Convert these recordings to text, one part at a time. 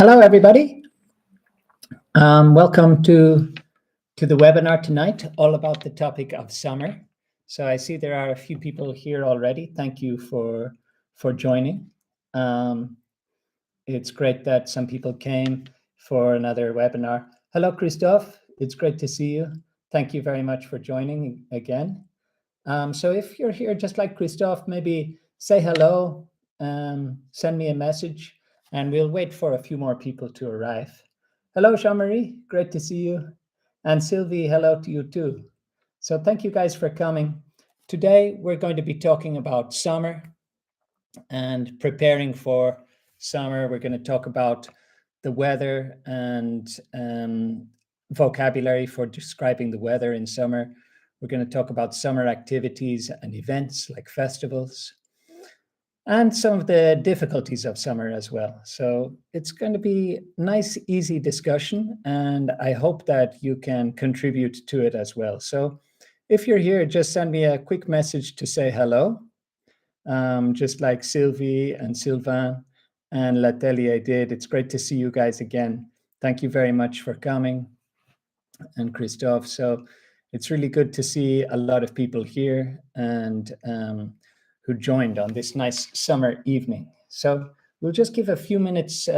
Hello, everybody. Welcome to the webinar tonight, all about the topic of summer. So I see there are a few people here already. Thank you for joining. It's great that some people came for another webinar. Hello, Christophe. It's great to see you. Thank you very much for joining again. So if you're here just like Christophe, maybe say hello, send me a message, and we'll wait for a few more people to arrive. Hello, Jean-Marie, great to see you. And Sylvie, hello to you too. So thank you guys for coming. Today, we're going to be talking about summer and preparing for summer. We're going to talk about the weather and vocabulary for describing the weather in summer. We're going to talk about summer activities and events like festivals, and some of the difficulties of summer as well. So it's going to be a nice, easy discussion, and I hope that you can contribute to it as well. So if you're here, just send me a quick message to say hello, just like Sylvie and Sylvain and Latelier did. It's great to see you guys again. Thank you very much for coming, and Christophe. So it's really good to see a lot of people here and who joined on this nice summer evening. So we'll just give a few minutes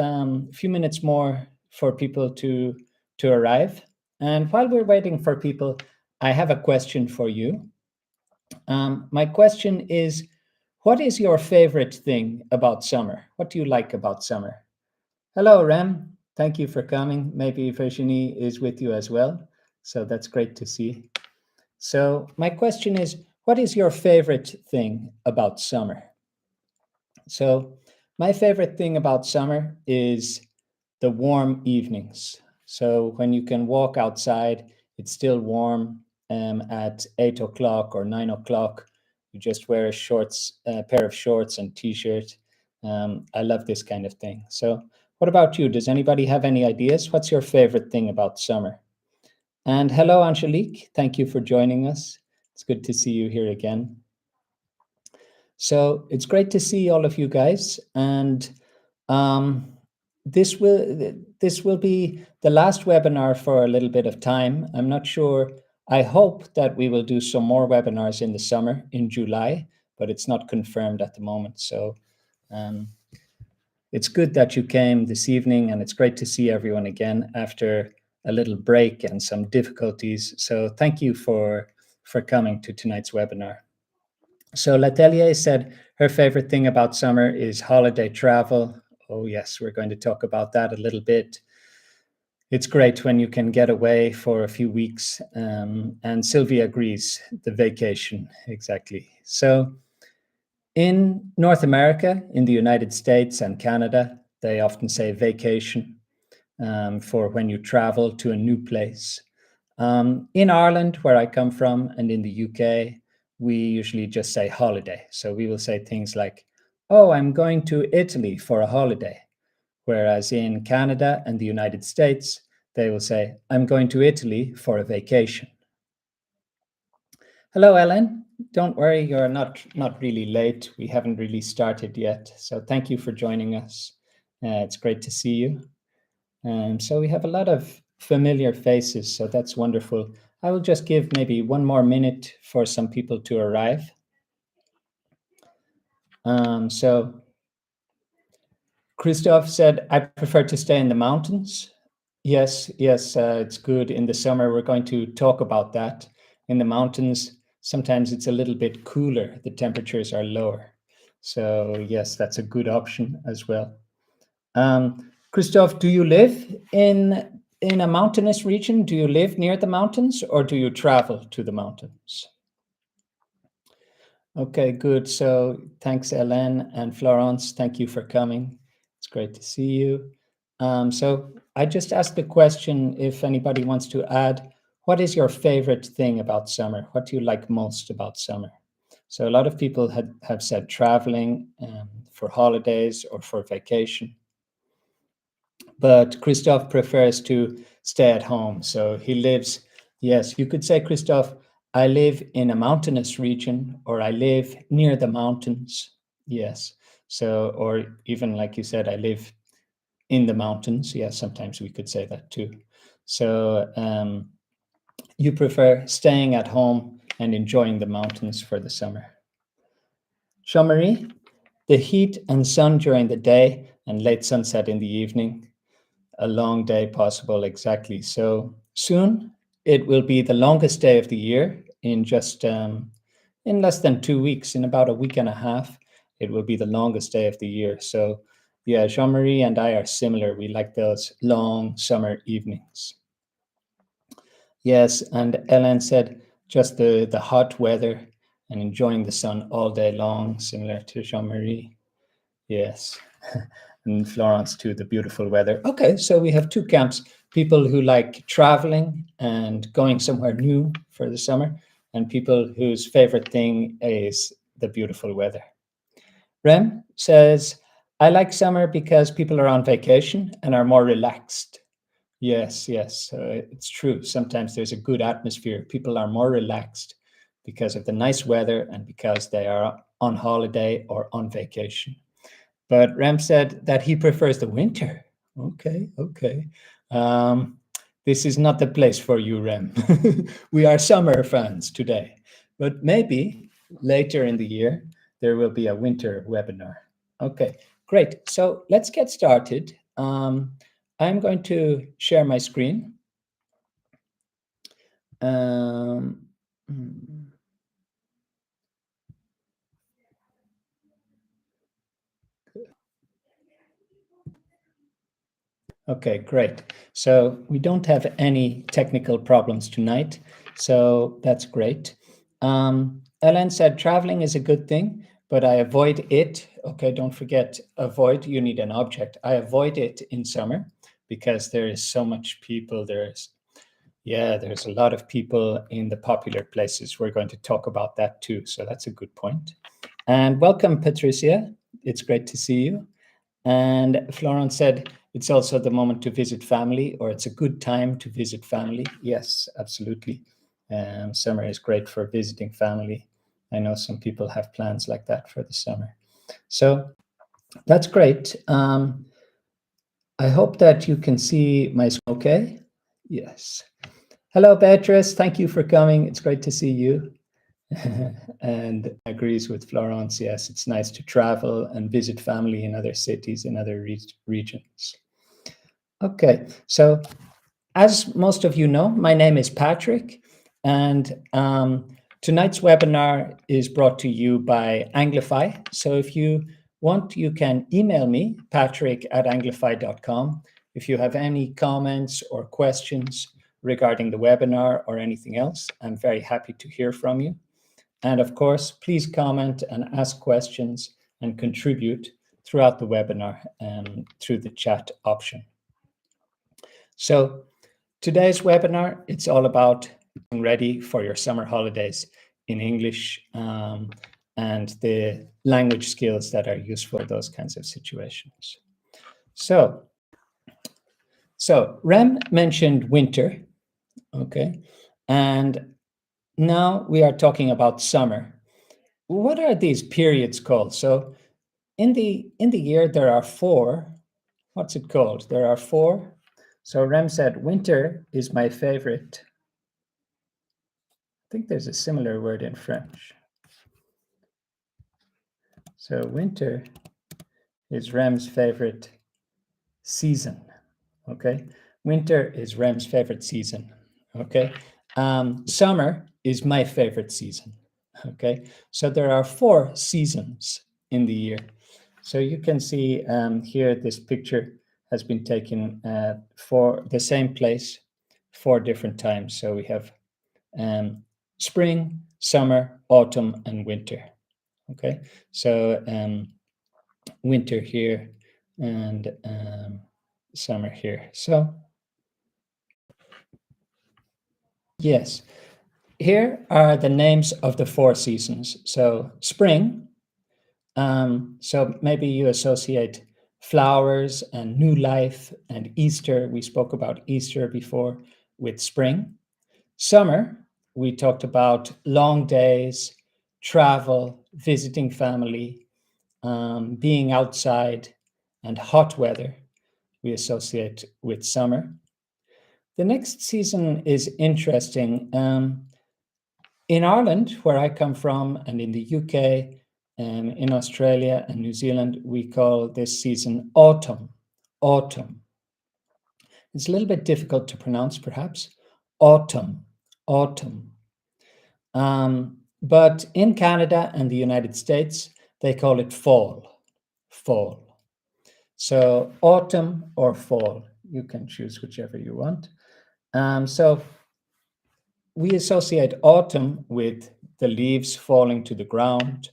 more for people to arrive. And while we're waiting for people, I have a question for you. My question is, what is your favorite thing about summer? What do you like about summer? Hello, Rem. Thank you for coming. Maybe Virginie is with you as well. So that's great to see. So my question is, what is your favorite thing about summer? So my favorite thing about summer is the warm evenings. So when you can walk outside, it's still warm at 8 o'clock or 9 o'clock. You just wear a pair of shorts and t-shirt. I love this kind of thing. So what about you? Does anybody have any ideas? What's your favorite thing about summer? And hello, Angelique. Thank you for joining us. It's good to see you here again. So it's great to see all of you guys. And this will be the last webinar for a little bit of time. I'm not sure. I hope that we will do some more webinars in the summer in July, but it's not confirmed at the moment. So it's good that you came this evening, and it's great to see everyone again after a little break and some difficulties. So thank you for coming to tonight's webinar. So Latelier said her favorite thing about summer is holiday travel. Oh yes, we're going to talk about that a little bit. It's great when you can get away for a few weeks. And Sylvia agrees, the vacation, exactly. So in North America, in the United States and Canada, they often say vacation for when you travel to a new place. In Ireland, where I come from, and in the UK, we usually just say holiday. So we will say things like, oh, I'm going to Italy for a holiday. Whereas in Canada and the United States, they will say, I'm going to Italy for a vacation. Hello, Ellen. Don't worry, you're not really late. We haven't really started yet. So thank you for joining us. It's great to see you. So we have a lot of familiar faces, so that's wonderful. I will just give maybe one more minute for some people to arrive. So Christophe said, I prefer to stay in the mountains. Yes, it's good. In the summer, we're going to talk about that. In the mountains, sometimes it's a little bit cooler. The temperatures are lower. So yes, that's a good option as well. Christophe, do you live in a mountainous region? Do you live near the mountains, or do you travel to the mountains? Okay, good. So thanks, Hélène and Florence. Thank you for coming. It's great to see you. So I just asked the question, if anybody wants to add, what is your favorite thing about summer? What do you like most about summer? So a lot of people have said traveling for holidays or for vacation. But Christophe prefers to stay at home. So he lives, yes, you could say, Christophe, I live in a mountainous region, or I live near the mountains. Yes. So, or even like you said, I live in the mountains. Yeah, sometimes we could say that too. So you prefer staying at home and enjoying the mountains for the summer. Jean-Marie, the heat and sun during the day and late sunset in the evening. A long day possible, exactly. So soon it will be the longest day of the year in just in less than 2 weeks, in about a week and a half. It will be the longest day of the year. So yeah, Jean-Marie and I are similar. We like those long summer evenings. Yes, and Ellen said just the hot weather and enjoying the sun all day long, similar to Jean-Marie. Yes. And Florence too, the beautiful weather. Okay, so we have two camps, people who like traveling and going somewhere new for the summer, and people whose favorite thing is the beautiful weather. Rem says, I like summer because people are on vacation and are more relaxed. Yes, it's true. Sometimes there's a good atmosphere. People are more relaxed because of the nice weather and because they are on holiday or on vacation. But Rem said that he prefers the winter. Okay. This is not the place for you, Rem. We are summer fans today. But maybe later in the year, there will be a winter webinar. Okay, great. So let's get started. I'm going to share my screen. Okay, great. So we don't have any technical problems tonight, so that's great. Ellen said traveling is a good thing, but I avoid it. Okay, don't forget, avoid, you need an object. I avoid it in summer because there is so much people. There's a lot of people in the popular places. We're going to talk about that too, so that's a good point. And welcome, Patricia. It's great to see you. And Florence said, it's also the moment to visit family, or it's a good time to visit family. Yes, absolutely. Summer is great for visiting family. I know some people have plans like that for the summer. So that's great. I hope that you can see my screen okay. Yes. Hello, Beatrice. Thank you for coming. It's great to see you. And agrees with Florence. Yes, it's nice to travel and visit family in other cities, in other regions. Okay, so as most of you know, my name is Patrick, and tonight's webinar is brought to you by Anglify. So if you want, you can email me, patrick@anglify.com, if you have any comments or questions regarding the webinar or anything else. I'm very happy to hear from you. And of course, please comment and ask questions and contribute throughout the webinar through the chat option. So today's webinar, it's all about getting ready for your summer holidays in English and the language skills that are useful for those kinds of situations. So Rem mentioned winter, okay? And now we are talking about summer. What are these periods called? So in the year, there are 4. What's it called? There are 4. So Rem said, winter is my favorite. I think there's a similar word in French. So winter is Rem's favorite season, okay? Winter is Rem's favorite season, okay? Summer is my favorite season, okay? So there are 4 seasons in the year. So you can see here, this picture has been taken for the same place 4 different times. So we have spring, summer, autumn, and winter. Okay, so winter here and summer here. So yes, here are the names of the 4 seasons. So spring, so maybe you associate flowers and new life and Easter. We spoke about Easter before with spring. Summer, we talked about long days, travel, visiting family, being outside, and hot weather. we associate with summer. The next season is interesting. In Ireland, where I come from, and in the UK, in Australia and New Zealand, we call this season autumn. Autumn. It's a little bit difficult to pronounce, perhaps. Autumn. Autumn. But in Canada and the United States, they call it fall. Fall. So autumn or fall. You can choose whichever you want. So we associate autumn with the leaves falling to the ground,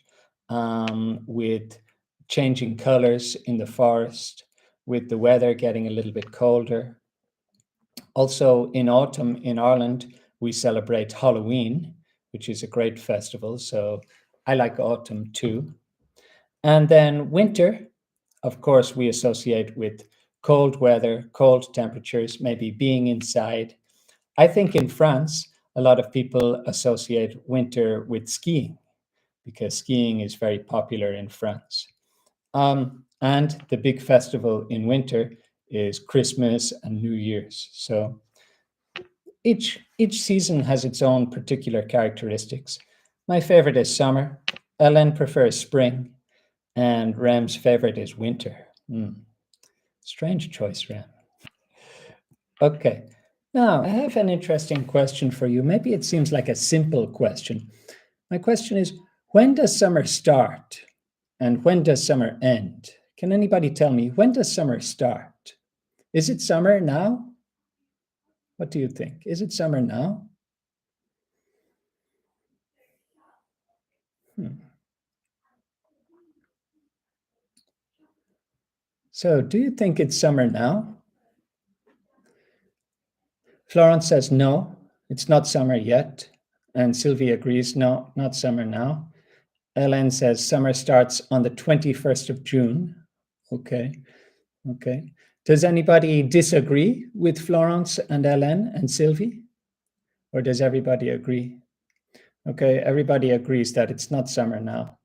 with changing colors in the forest, with the weather getting a little bit colder. Also, in autumn in Ireland, we celebrate Halloween, which is a great festival. So I like autumn too. And then winter, of course, we associate with cold weather, cold temperatures, maybe being inside. I think in France, a lot of people associate winter with skiing because skiing is very popular in France. And the big festival in winter is Christmas and New Year's. So each season has its own particular characteristics. My favorite is summer. Ellen prefers spring, and Rem's favorite is winter. Strange choice, Rem. Okay. Now, I have an interesting question for you. Maybe it seems like a simple question. My question is, when does summer start and when does summer end? Can anybody tell me, when does summer start? Is it summer now? What do you think? Is it summer now? So do you think it's summer now? Florence says no, it's not summer yet. And Sylvie agrees, no, not summer now. Ellen says summer starts on the 21st of June. Okay. Does anybody disagree with Florence and Ellen and Sylvie? Or does everybody agree? Okay, everybody agrees that it's not summer now.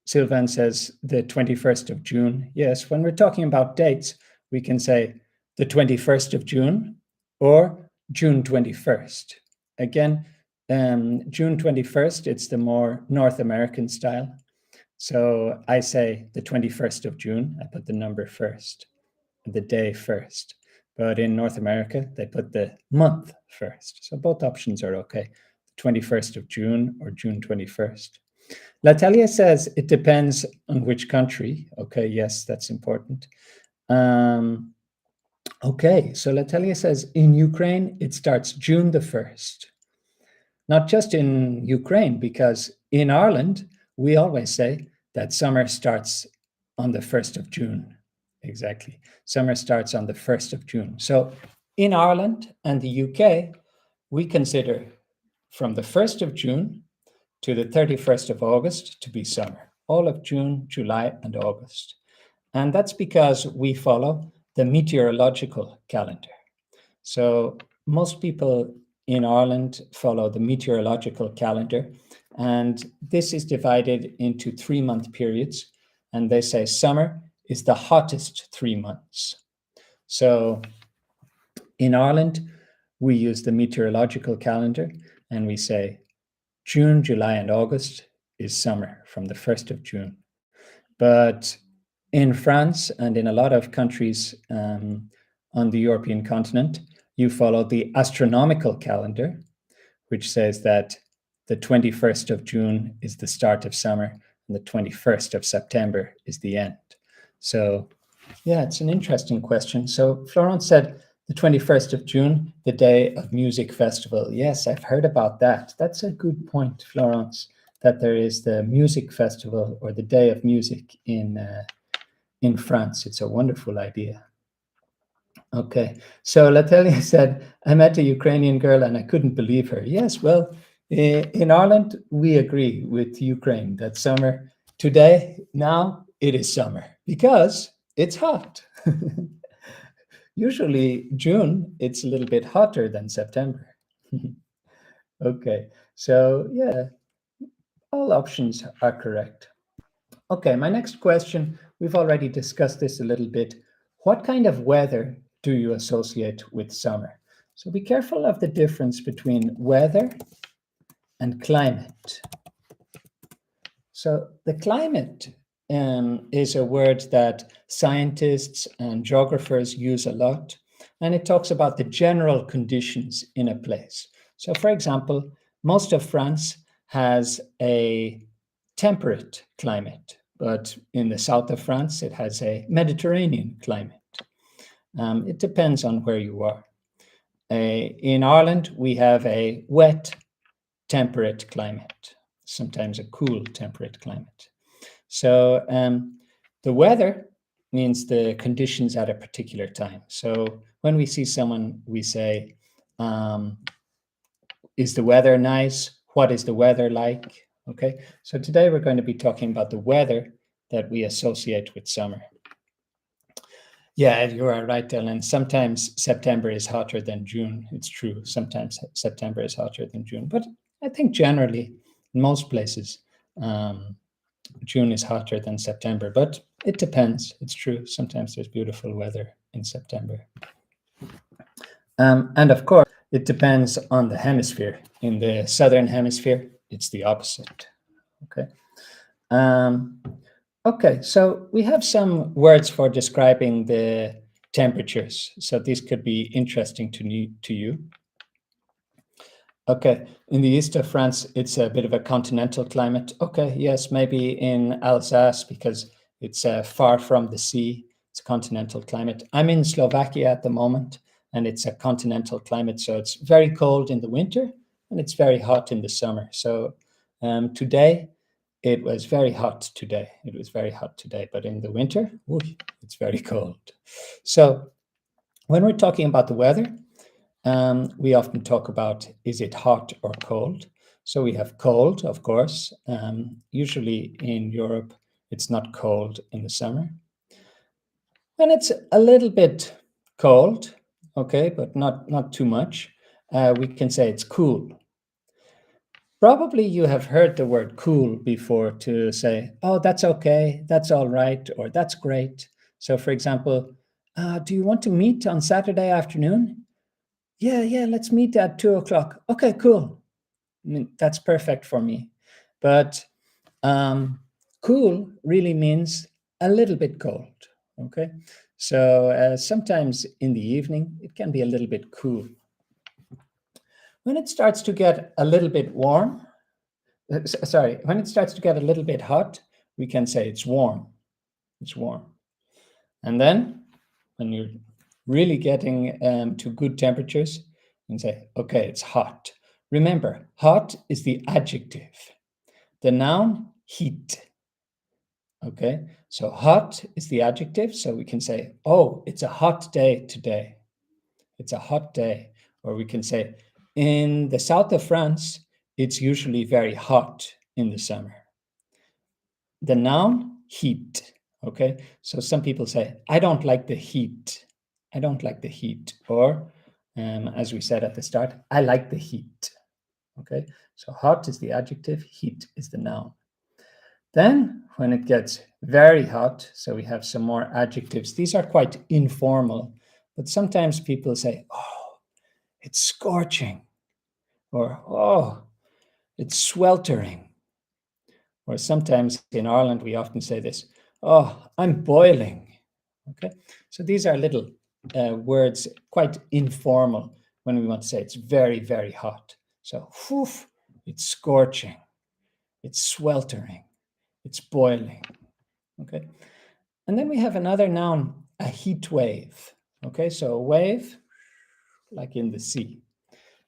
Sylvain says the 21st of June. Yes, when we're talking about dates, we can say the 21st of June or June 21st. Again, June 21st, it's the more North American style. So I say the 21st of June, I put the number first, the day first. But in North America, they put the month first. So both options are okay. 21st of June or June 21st. Natalia says it depends on which country. Okay, yes, that's important. Okay, so Natalia says in Ukraine, it starts June the 1st. Not just in Ukraine, because in Ireland, we always say that summer starts on the 1st of June. Exactly. Summer starts on the 1st of June. So in Ireland and the UK, we consider from the 1st of June to the 31st of August to be summer. All of June, July, and August. And that's because we follow the meteorological calendar. So most people in Ireland follow the meteorological calendar, and this is divided into 3-month periods. And they say summer is the hottest 3 months. So in Ireland, we use the meteorological calendar, and we say June, July, and August is summer from the 1st of June. But in France and in a lot of countries on the European continent, you follow the astronomical calendar, which says that the 21st of June is the start of summer and the 21st of September is the end. So yeah, it's an interesting question. So Florence said the 21st of June, the day of music festival. Yes, I've heard about that. That's a good point, Florence, that there is the music festival or the day of music in France. It's a wonderful idea. Okay, so Latelia said, I met a Ukrainian girl and I couldn't believe her. Yes, well, in Ireland, we agree with Ukraine that summer, today, now, it is summer because it's hot. Usually June, it's a little bit hotter than September. Okay, so yeah, all options are correct. Okay, my next question, we've already discussed this a little bit. what kind of weather do you associate with summer? So be careful of the difference between weather and climate. So the climate is a word that scientists and geographers use a lot, and it talks about the general conditions in a place. So for example, most of France has a temperate climate, but in the south of France, it has a Mediterranean climate. It depends on where you are. In Ireland, we have a wet, temperate climate, sometimes a cool, temperate climate. So the weather means the conditions at a particular time. So when we see someone, we say, is the weather nice? What is the weather like? Okay, so today we're going to be talking about the weather that we associate with summer. Yeah, you are right, Dylan. Sometimes September is hotter than June. It's true. Sometimes September is hotter than June. But I think generally, in most places, June is hotter than September. But it depends. It's true. Sometimes there's beautiful weather in September. And of course, it depends on the hemisphere. In the southern hemisphere, it's the opposite. Okay. Okay, so we have some words for describing the temperatures. So these could be interesting to you. Okay, in the east of France, it's a bit of a continental climate. Okay, yes, maybe in Alsace because it's far from the sea. It's a continental climate. I'm in Slovakia at the moment, and it's a continental climate. So it's very cold in the winter, and it's very hot in the summer. So today, it was very hot today. It was very hot today, but in the winter, it's very cold. So when we're talking about the weather, we often talk about, is it hot or cold? So we have cold, of course. Usually in Europe, it's not cold in the summer. When it's a little bit cold, okay, but not too much, we can say it's cool. Probably you have heard the word cool before to say, oh, that's okay, that's all right, or that's great. So for example, do you want to meet on Saturday afternoon? Yeah, let's meet at 2 o'clock. Okay, cool. I mean, that's perfect for me. But cool really means a little bit cold, okay? So sometimes in the evening, it can be a little bit cool. When it starts to get a little bit warm, when it starts to get a little bit hot, we can say it's warm. It's warm. And then when you're really getting to good temperatures, you can say, okay, it's hot. Remember, hot is the adjective. The noun, heat. Okay, so hot is the adjective. So we can say, oh, it's a hot day today. It's a hot day. Or we can say, in the south of France, it's usually very hot in the summer. The noun, heat. Okay, so some people say, I don't like the heat. I don't like the heat. Or, as we said at the start, I like the heat. Okay, so hot is the adjective, heat is the noun. Then, when it gets very hot, so we have some more adjectives. These are quite informal, but sometimes people say, oh, it's scorching. Or, oh, it's sweltering. Or sometimes in Ireland, we often say this, oh, I'm boiling. Okay, so these are little words, quite informal when we want to say it's very, very hot. So, whew, it's scorching, it's sweltering, it's boiling. Okay, and then we have another noun, a heat wave. Okay, so a wave, like in the sea.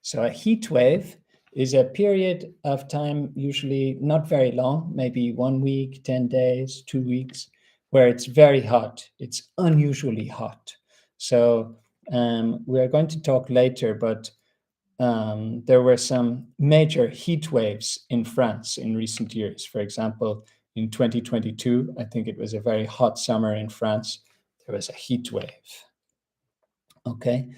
So a heat wave is a period of time, usually not very long, maybe 1 week, 10 days, 2 weeks, where it's very hot. It's unusually hot. So we're going to talk later, but there were some major heat waves in France in recent years. For example, in 2022, I think it was a very hot summer in France. There was a heat wave. Okay.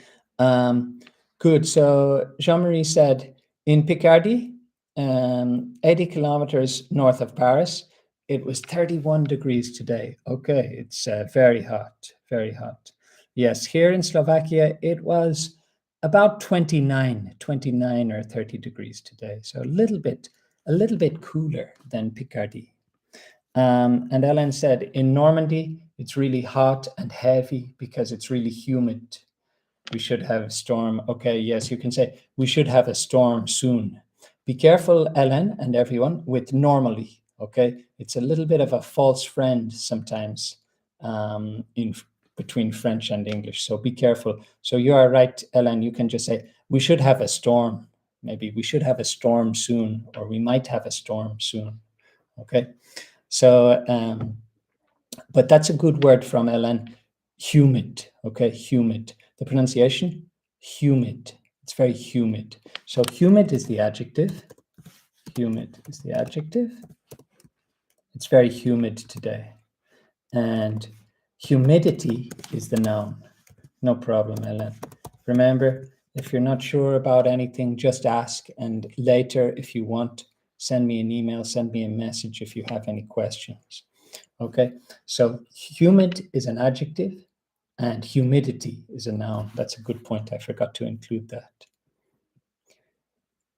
Good. So Jean-Marie said, in Picardy, 80 kilometers north of Paris, it was 31 degrees today. Okay, it's very hot, very hot. Yes, here in Slovakia, it was about 29 or 30 degrees today. So a little bit cooler than Picardy. And Ellen said, in Normandy, it's really hot and heavy because it's really humid. We should have a storm. Okay, yes, you can say, we should have a storm soon. Be careful, Ellen and everyone, with normally, okay? It's a little bit of a false friend sometimes between French and English, so be careful. So you are right, Ellen, you can just say, we should have a storm. Maybe we should have a storm soon, or we might have a storm soon, okay? So, but that's a good word from Ellen, humid, okay, humid. The pronunciation, humid, it's very humid. So humid is the adjective, humid is the adjective. It's very humid today. And humidity is the noun. No problem, Ellen. Remember, if you're not sure about anything, just ask. And later, if you want, send me an email, send me a message if you have any questions. Okay, so humid is an adjective and humidity is a noun. That's a good point. I forgot to include that.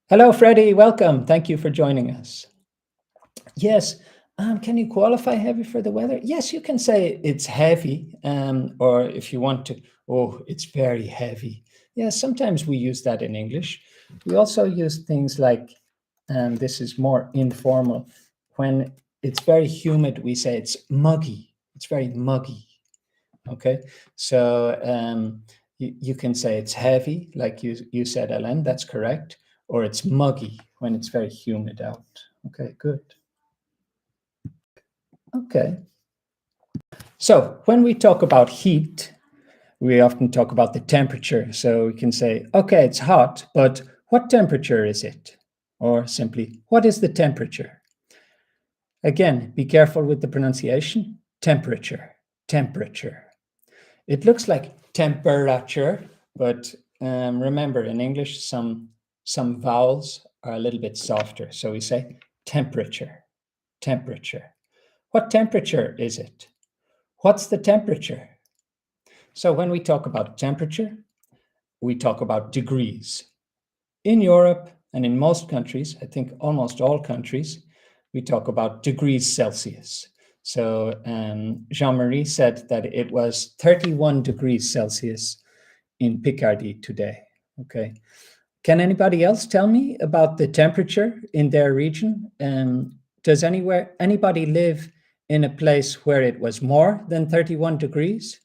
Hello, Freddie. Welcome. Thank you for joining us. Yes. Can you qualify heavy for the weather? Yes, you can say it's heavy, or if you want to, oh, it's very heavy. Yeah, sometimes we use that in English. We also use things like, and this is more informal, when it's very humid, we say it's muggy. It's very muggy. Okay, so you can say it's heavy, like you said, Ellen, that's correct, or it's muggy when it's very humid out. Okay, good. Okay. So when we talk about heat, we often talk about the temperature. So we can say, okay, it's hot, but what temperature is it? Or simply, what is the temperature? Again, be careful with the pronunciation. Temperature, temperature. It looks like temperature, but remember in English, some vowels are a little bit softer. So we say temperature, temperature. What temperature is it? What's the temperature? So when we talk about temperature, we talk about degrees. In Europe and in most countries, I think almost all countries, we talk about degrees Celsius. So Jean-Marie said that it was 31 degrees Celsius in Picardy today. Okay. Can anybody else tell me about the temperature in their region? Does anybody live in a place where it was more than 31 degrees?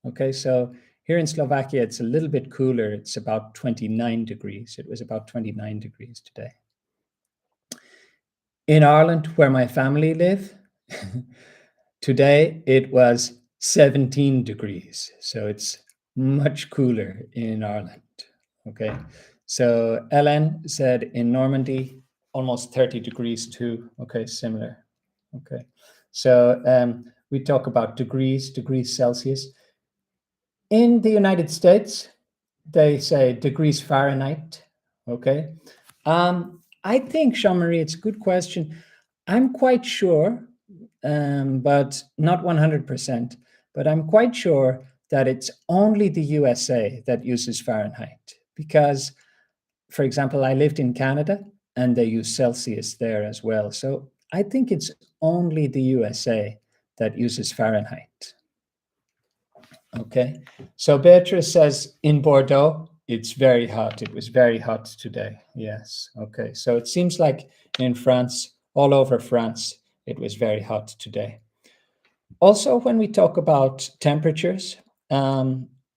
Okay, so here in Slovakia, it's a little bit cooler. It's about 29 degrees. It was about 29 degrees today. In Ireland, where my family live, today it was 17 degrees. So it's much cooler in Ireland. Okay, so Ellen said in Normandy, almost 30 degrees too. Okay, similar. Okay, so we talk about degrees Celsius. In the United States, they say degrees Fahrenheit. Okay. I think, Jean-Marie, it's a good question. I'm quite sure, but not 100%, but I'm quite sure that it's only the USA that uses Fahrenheit because, for example, I lived in Canada and they use Celsius there as well. So I think it's only the USA that uses Fahrenheit. Okay, so Beatrice says in Bordeaux, it's very hot. It was very hot today. Yes. Okay, so it seems like in France, all over France, it was very hot today. Also, when we talk about temperatures,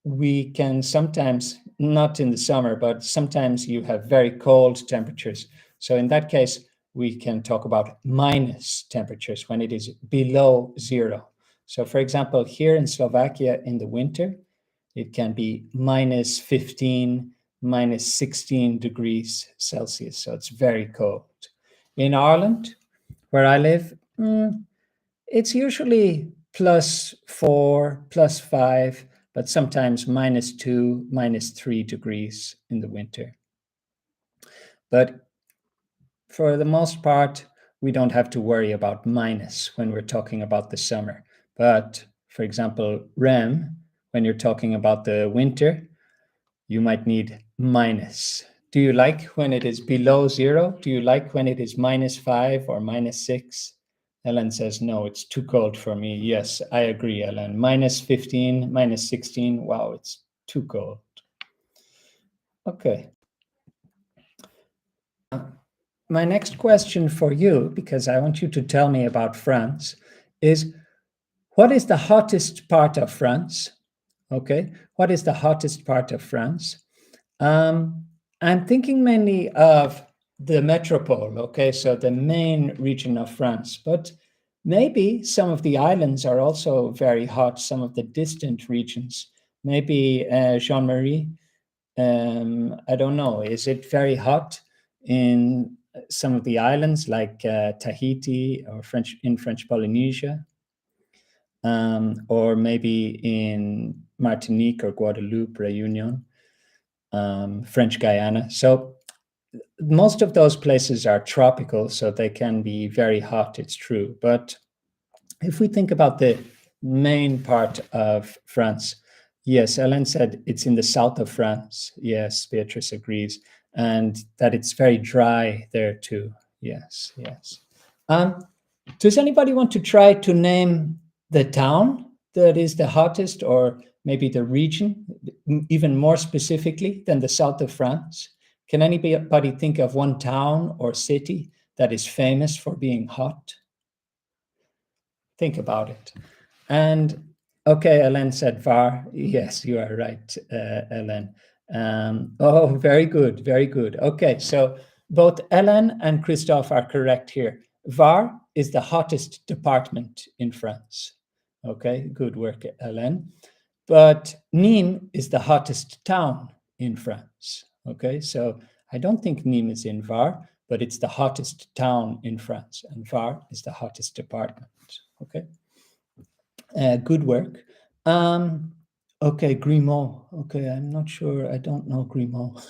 we can sometimes, not in the summer, but sometimes you have very cold temperatures. So in that case, we can talk about minus temperatures when it is below zero. So for example, here in Slovakia in the winter, it can be minus 15, minus 16 degrees Celsius. So it's very cold. In Ireland, where I live, it's usually +4, +5, but sometimes -2, -3 degrees in the winter. But for the most part, we don't have to worry about minus when we're talking about the summer. But for example, rem, when you're talking about the winter, you might need minus. Do you like when it is below 0? Do you like when it is -5 or -6? Ellen says, no, it's too cold for me. Yes, I agree, Ellen. -15, -16, wow, it's too cold. Okay. My next question for you, because I want you to tell me about France, is what is the hottest part of France? Okay, what is the hottest part of France? I'm thinking mainly of the metropole, okay, so the main region of France, but maybe some of the islands are also very hot, some of the distant regions. Maybe Jean-Marie, I don't know, is it very hot in some of the islands like Tahiti or French Polynesia? Or maybe in Martinique or Guadeloupe, Réunion, French Guiana. So most of those places are tropical, so they can be very hot, it's true. But if we think about the main part of France, yes, Ellen said it's in the south of France. Yes, Beatrice agrees. And that it's very dry there too. Yes, yes. Does anybody want to try to name the town that is the hottest, or maybe the region, even more specifically than the south of France? Can anybody think of one town or city that is famous for being hot? Think about it. And okay, Ellen said Var. Yes, you are right, Ellen. Oh, very good, very good. Okay, so both Ellen and Christophe are correct here. Var is the hottest department in France. Okay, good work, Ellen. But Nîmes is the hottest town in France. Okay, so I don't think Nîmes is in Var, but it's the hottest town in France, and Var is the hottest department. Okay, good work. Okay, Grimaud. Okay, I'm not sure. I don't know Grimaud.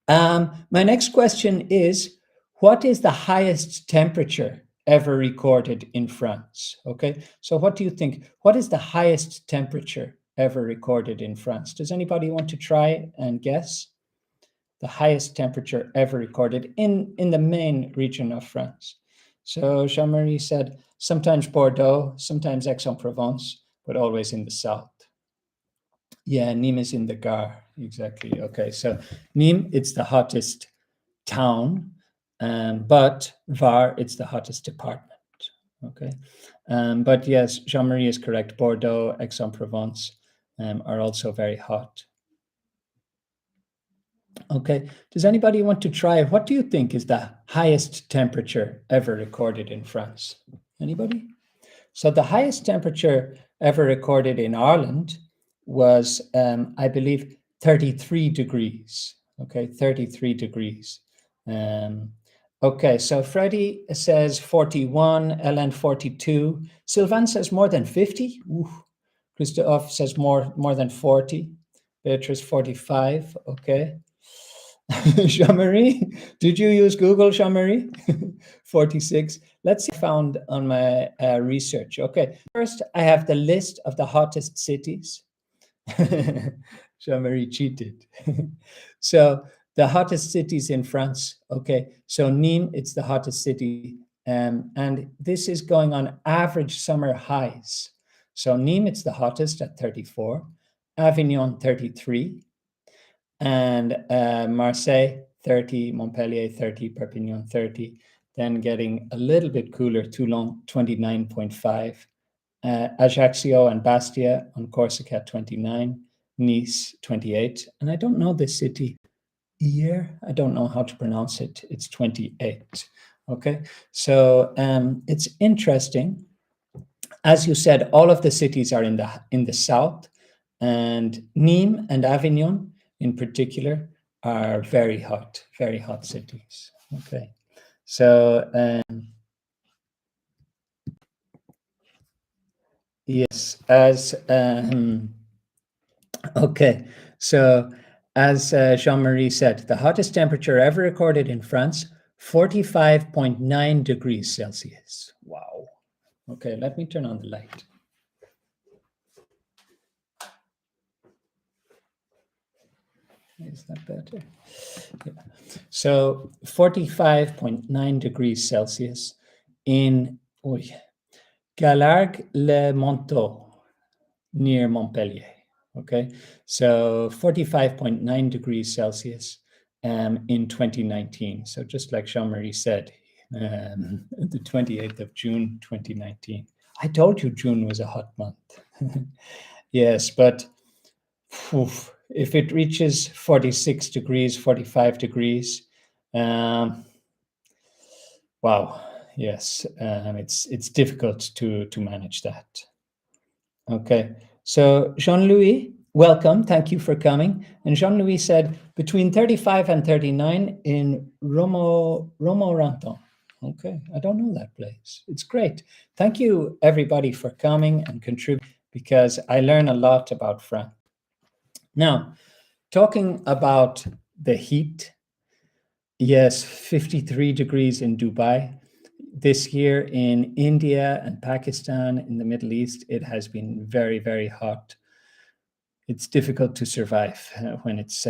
My next question is, what is the highest temperature ever recorded in France? Okay, so what do you think? What is the highest temperature ever recorded in France? Does anybody want to try and guess? The highest temperature ever recorded in the main region of France. So Jean-Marie said, sometimes Bordeaux, sometimes Aix-en-Provence, but always in the south. Yeah, Nîmes is in the Gard, exactly. Okay, so Nîmes, it's the hottest town, but Var, it's the hottest department. Okay, but yes, Jean-Marie is correct. Bordeaux, Aix-en-Provence are also very hot. Okay, does anybody want to try? What do you think is the highest temperature ever recorded in France? Anybody? So the highest temperature ever recorded in Ireland was, I believe, 33 degrees. Okay, 33 degrees. Okay, so Freddie says 41, Ellen 42. Sylvain says more than 50. Ooh. Christophe says more than 40. Beatrice 45. Okay. Jean-Marie, did you use Google, Jean-Marie? 46. Let's see what I found on my research. Okay, first I have the list of the hottest cities. Jean-Marie cheated. So the hottest cities in France. Okay, so Nîmes, it's the hottest city. And this is going on average summer highs. So Nîmes, it's the hottest at 34. Avignon, 33. And Marseille, 30, Montpellier, 30, Perpignan, 30, then getting a little bit cooler, Toulon, 29.5, Ajaccio and Bastia on Corsica, 29, Nice, 28, and I don't know this city, Hier, I don't know how to pronounce it, it's 28, okay? So it's interesting. As you said, all of the cities are in the south, and Nîmes and Avignon, in particular, are very hot cities. Okay, so yes, as okay, so as Jean-Marie said, the hottest temperature ever recorded in France 45.9 degrees Celsius. Wow. Okay, let me turn on the light. Is that better? Yeah. So 45.9 degrees Celsius in Galargues-le-Monteau, near Montpellier. Okay, so 45.9 degrees Celsius in 2019. So just like Jean-Marie said, the 28th of June, 2019. I told you June was a hot month. Yes, but if it reaches 46 degrees, 45 degrees, wow, yes, it's difficult to manage that. Okay, so Jean-Louis, welcome, thank you for coming. And Jean-Louis said between 35 and 39 in Romorantin. Okay, I don't know that place. It's great. Thank you everybody for coming and contributing, because I learn a lot about France. Now, talking about the heat, yes, 53 degrees in Dubai. This year in India and Pakistan, in the Middle East, it has been very, very hot. It's difficult to survive when it's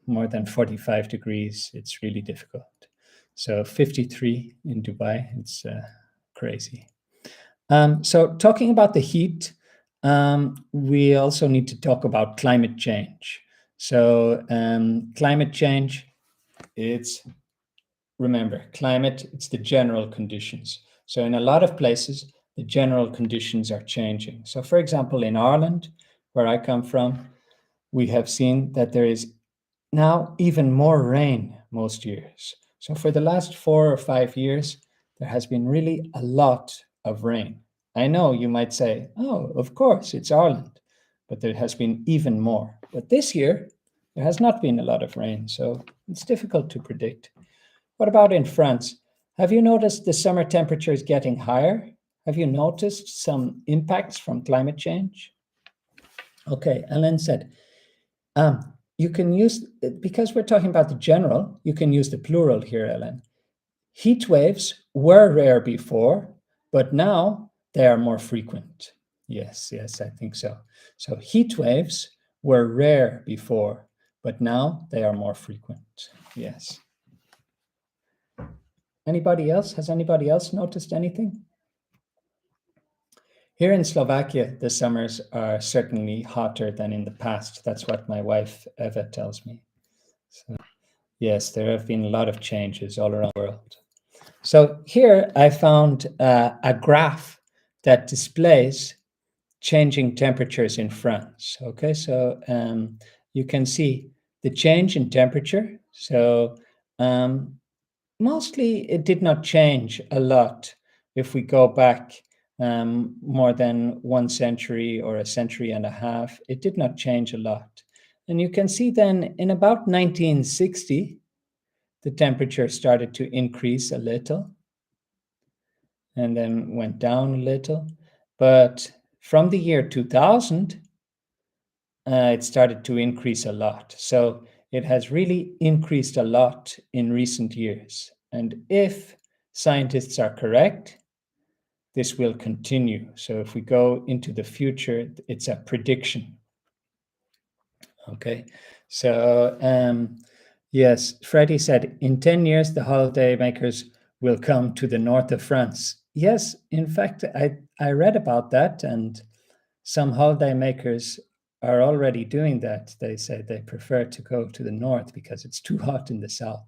more than 45 degrees. It's really difficult. So 53 in Dubai, it's crazy. So talking about the heat, we also need to talk about climate change. So climate change, remember, climate, it's the general conditions. So in a lot of places, the general conditions are changing. So for example, in Ireland, where I come from, we have seen that there is now even more rain most years. So for the last 4 or 5 years, there has been really a lot of rain. I know you might say, oh, of course, it's Ireland, but there has been even more. But this year, there has not been a lot of rain, so it's difficult to predict. What about in France? Have you noticed the summer temperatures getting higher? Have you noticed some impacts from climate change? Okay, Ellen said, you can use, because we're talking about the general, you can use the plural here, Ellen. Heat waves were rare before, but now they are more frequent. Yes, I think so. So heat waves were rare before, but now they are more frequent. Yes. Anybody else? Has anybody else noticed anything? Here in Slovakia, the summers are certainly hotter than in the past. That's what my wife Eva tells me. So, yes, there have been a lot of changes all around the world. So here I found a graph that displays changing temperatures in France. Okay, so you can see the change in temperature. So mostly it did not change a lot if we go back more than 1 century or a century and a half. It did not change a lot. And you can see then in about 1960, the temperature started to increase a little and then went down a little. But from the year 2000, it started to increase a lot. So it has really increased a lot in recent years. And if scientists are correct, this will continue. So if we go into the future, it's a prediction. Okay, so yes, Freddie said, in 10 years, the holiday makers will come to the north of France. Yes, in fact, I read about that, and some holiday makers are already doing that. They say they prefer to go to the north because it's too hot in the south.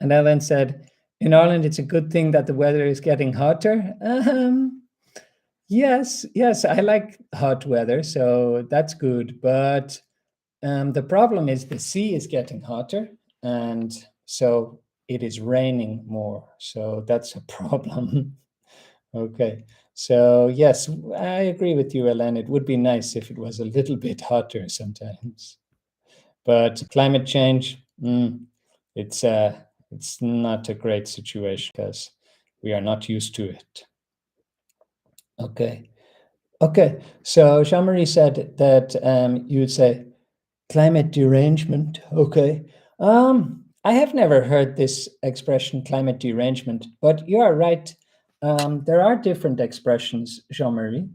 And Ellen said, in Ireland, it's a good thing that the weather is getting hotter. Yes, I like hot weather, so that's good. But the problem is the sea is getting hotter, and so it is raining more. So that's a problem. Okay. So yes, I agree with you, Ellen. It would be nice if it was a little bit hotter sometimes. But climate change, it's not a great situation because we are not used to it. Okay. So Jean-Marie said that you'd say climate derangement. Okay. I have never heard this expression climate derangement, but you are right. There are different expressions, Jean-Marie.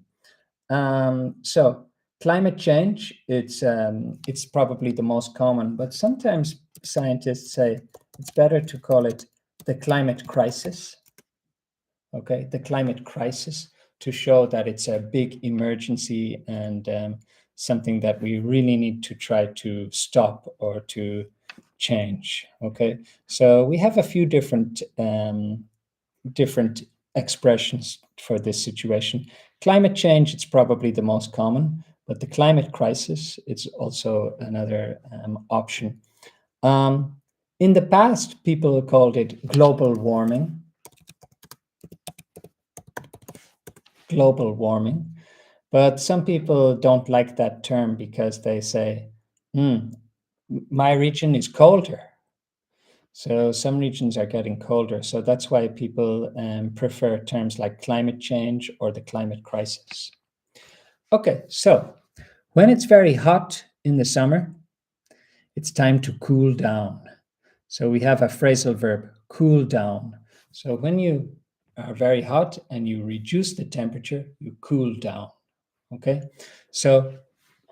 So climate change, it's probably the most common, but sometimes scientists say it's better to call it the climate crisis. Okay, the climate crisis, to show that it's a big emergency and something that we really need to try to stop or to change. Okay, so we have a few different expressions for this situation. Climate change, it's probably the most common, but the climate crisis, it's also another option. In the past, people called it global warming. Global warming. But some people don't like that term because they say, my region is colder. So some regions are getting colder. So that's why people prefer terms like climate change or the climate crisis. Okay, so when it's very hot in the summer, it's time to cool down. So we have a phrasal verb, cool down. So when you are very hot and you reduce the temperature, you cool down. Okay, so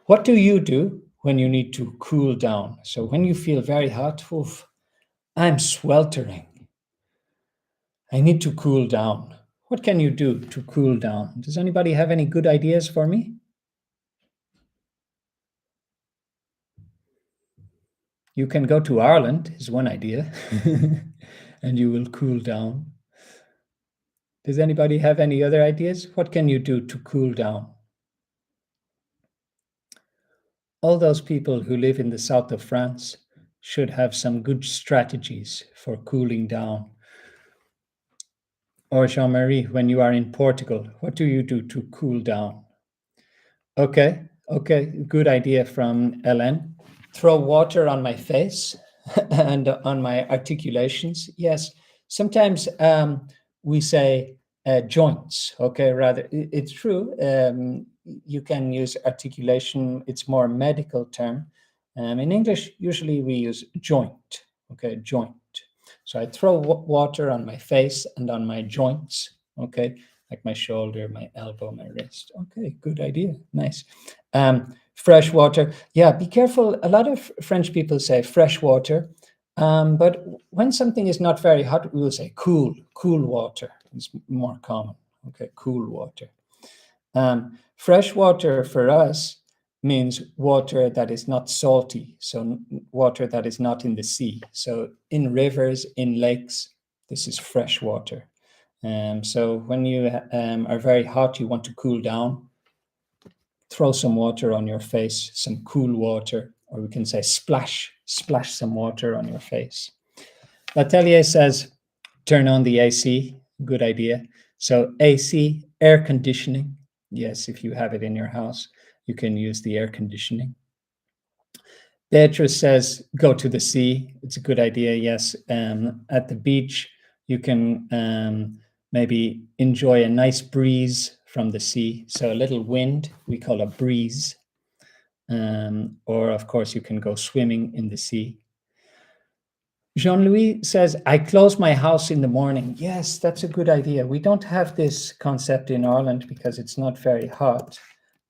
what do you do when you need to cool down? So when you feel very hot, oof, I'm sweltering. I need to cool down. What can you do to cool down? Does anybody have any good ideas for me? You can go to Ireland, is one idea, and you will cool down. Does anybody have any other ideas? What can you do to cool down? All those people who live in the south of France should have some good strategies for cooling down. Or Jean-Marie, when you are in Portugal, what do you do to cool down? Okay, good idea from Ellen. Throw water on my face and on my articulations. Yes, sometimes we say joints, okay, rather, it's true. You can use articulation, it's more medical term. In English, usually we use joint, okay, joint. So I throw water on my face and on my joints, okay, like my shoulder, my elbow, my wrist. Okay, good idea, nice. Fresh water, yeah, be careful. A lot of French people say fresh water, but when something is not very hot, we will say cool water. It's more common, okay, cool water. Fresh water for us means water that is not salty, so water that is not in the sea. So in rivers, in lakes, this is fresh water. So when you are very hot, you want to cool down, throw some water on your face, some cool water, or we can say splash some water on your face. L'Atelier says, turn on the AC, good idea. So AC, air conditioning. Yes, if you have it in your house, you can use the air conditioning. Beatrice says, go to the sea. It's a good idea, yes. At the beach, you can maybe enjoy a nice breeze from the sea. So a little wind, we call a breeze. Or of course, you can go swimming in the sea. Jean-Louis says, I close my house in the morning. Yes, that's a good idea. We don't have this concept in Ireland because it's not very hot.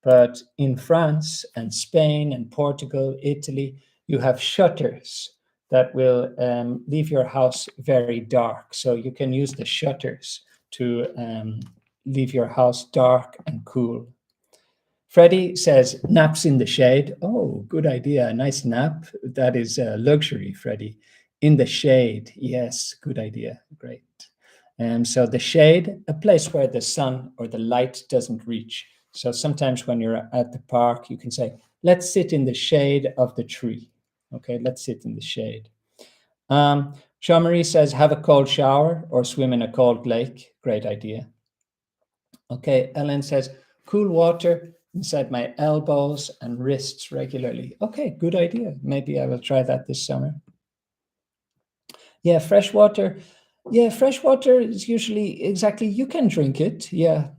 But in France and Spain and Portugal, Italy, you have shutters that will leave your house very dark. So you can use the shutters to leave your house dark and cool. Freddie says, naps in the shade. Oh, good idea. A nice nap. That is a luxury, Freddie. In the shade. Yes, good idea. Great. So the shade, a place where the sun or the light doesn't reach. So sometimes when you're at the park, you can say, let's sit in the shade of the tree. Okay, let's sit in the shade. Jean-Marie says, have a cold shower or swim in a cold lake. Great idea. Okay, Ellen says, cool water inside my elbows and wrists regularly. Okay, good idea. Maybe I will try that this summer. Yeah, fresh water. Yeah, fresh water is usually exactly, you can drink it. Yeah,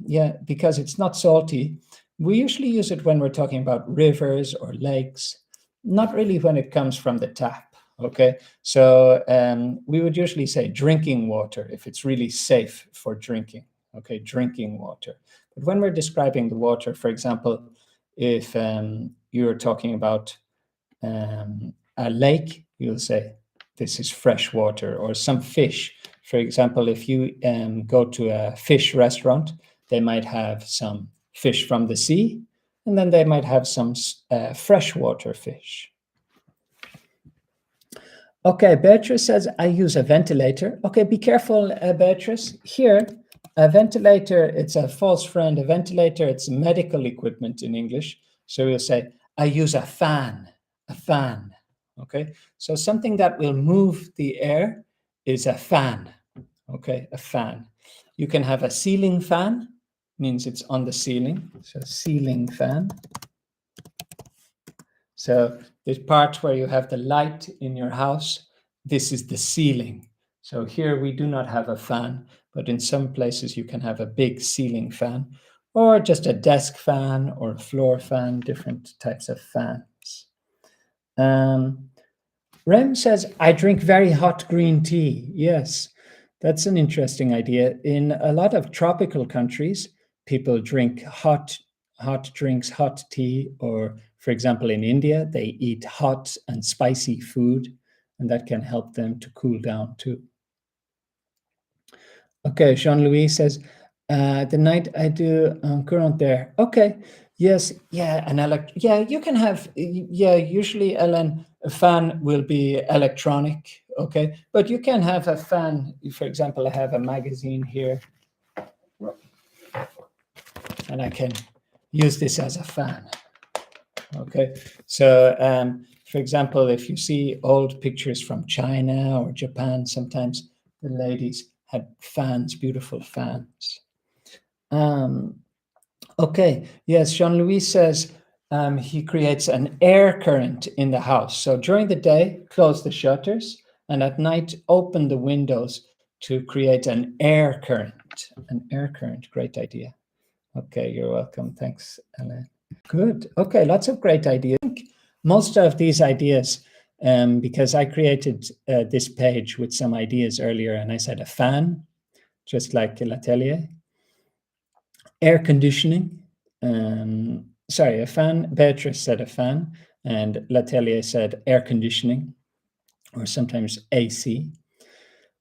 because it's not salty. We usually use it when we're talking about rivers or lakes, not really when it comes from the tap. Okay, so we would usually say drinking water if it's really safe for drinking. Okay, drinking water. But when we're describing the water, for example, if you're talking about a lake, you'll say this is fresh water, or some fish. For example, if you go to a fish restaurant, they might have some fish from the sea, and then they might have some freshwater fish. Okay, Beatrice says, I use a ventilator. Okay, be careful, Beatrice. Here, a ventilator, it's a false friend. A ventilator, it's medical equipment in English. So we'll say, I use a fan, a fan. Okay, so something that will move the air is a fan. Okay, a fan. You can have a ceiling fan, means it's on the ceiling. So ceiling fan. So this part where you have the light in your house, this is the ceiling. So here we do not have a fan, but in some places you can have a big ceiling fan, or just a desk fan or a floor fan, different types of fans. Rem says, I drink very hot green tea. Yes, that's an interesting idea. In a lot of tropical countries, people drink hot drinks, hot tea, or for example, in India, they eat hot and spicy food, and that can help them to cool down too. Okay, Jean-Louis says, the night I do current there. Okay, yes, yeah, yeah, you can have, yeah, usually, Ellen, a fan will be electronic, okay? But you can have a fan, for example, I have a magazine here, and I can use this as a fan. Okay, so for example, if you see old pictures from China or Japan, sometimes the ladies had fans, beautiful fans. Okay, yes, Jean-Louis says he creates an air current in the house. So during the day, close the shutters, and at night, open the windows to create an air current. An air current, great idea. Okay, you're welcome. Thanks, Ellen. Good. Okay, lots of great ideas. I think most of these ideas, because I created this page with some ideas earlier, and I said a fan, just like L'Atelier. Air conditioning. Sorry, a fan. Beatrice said a fan, and L'Atelier said air conditioning, or sometimes AC.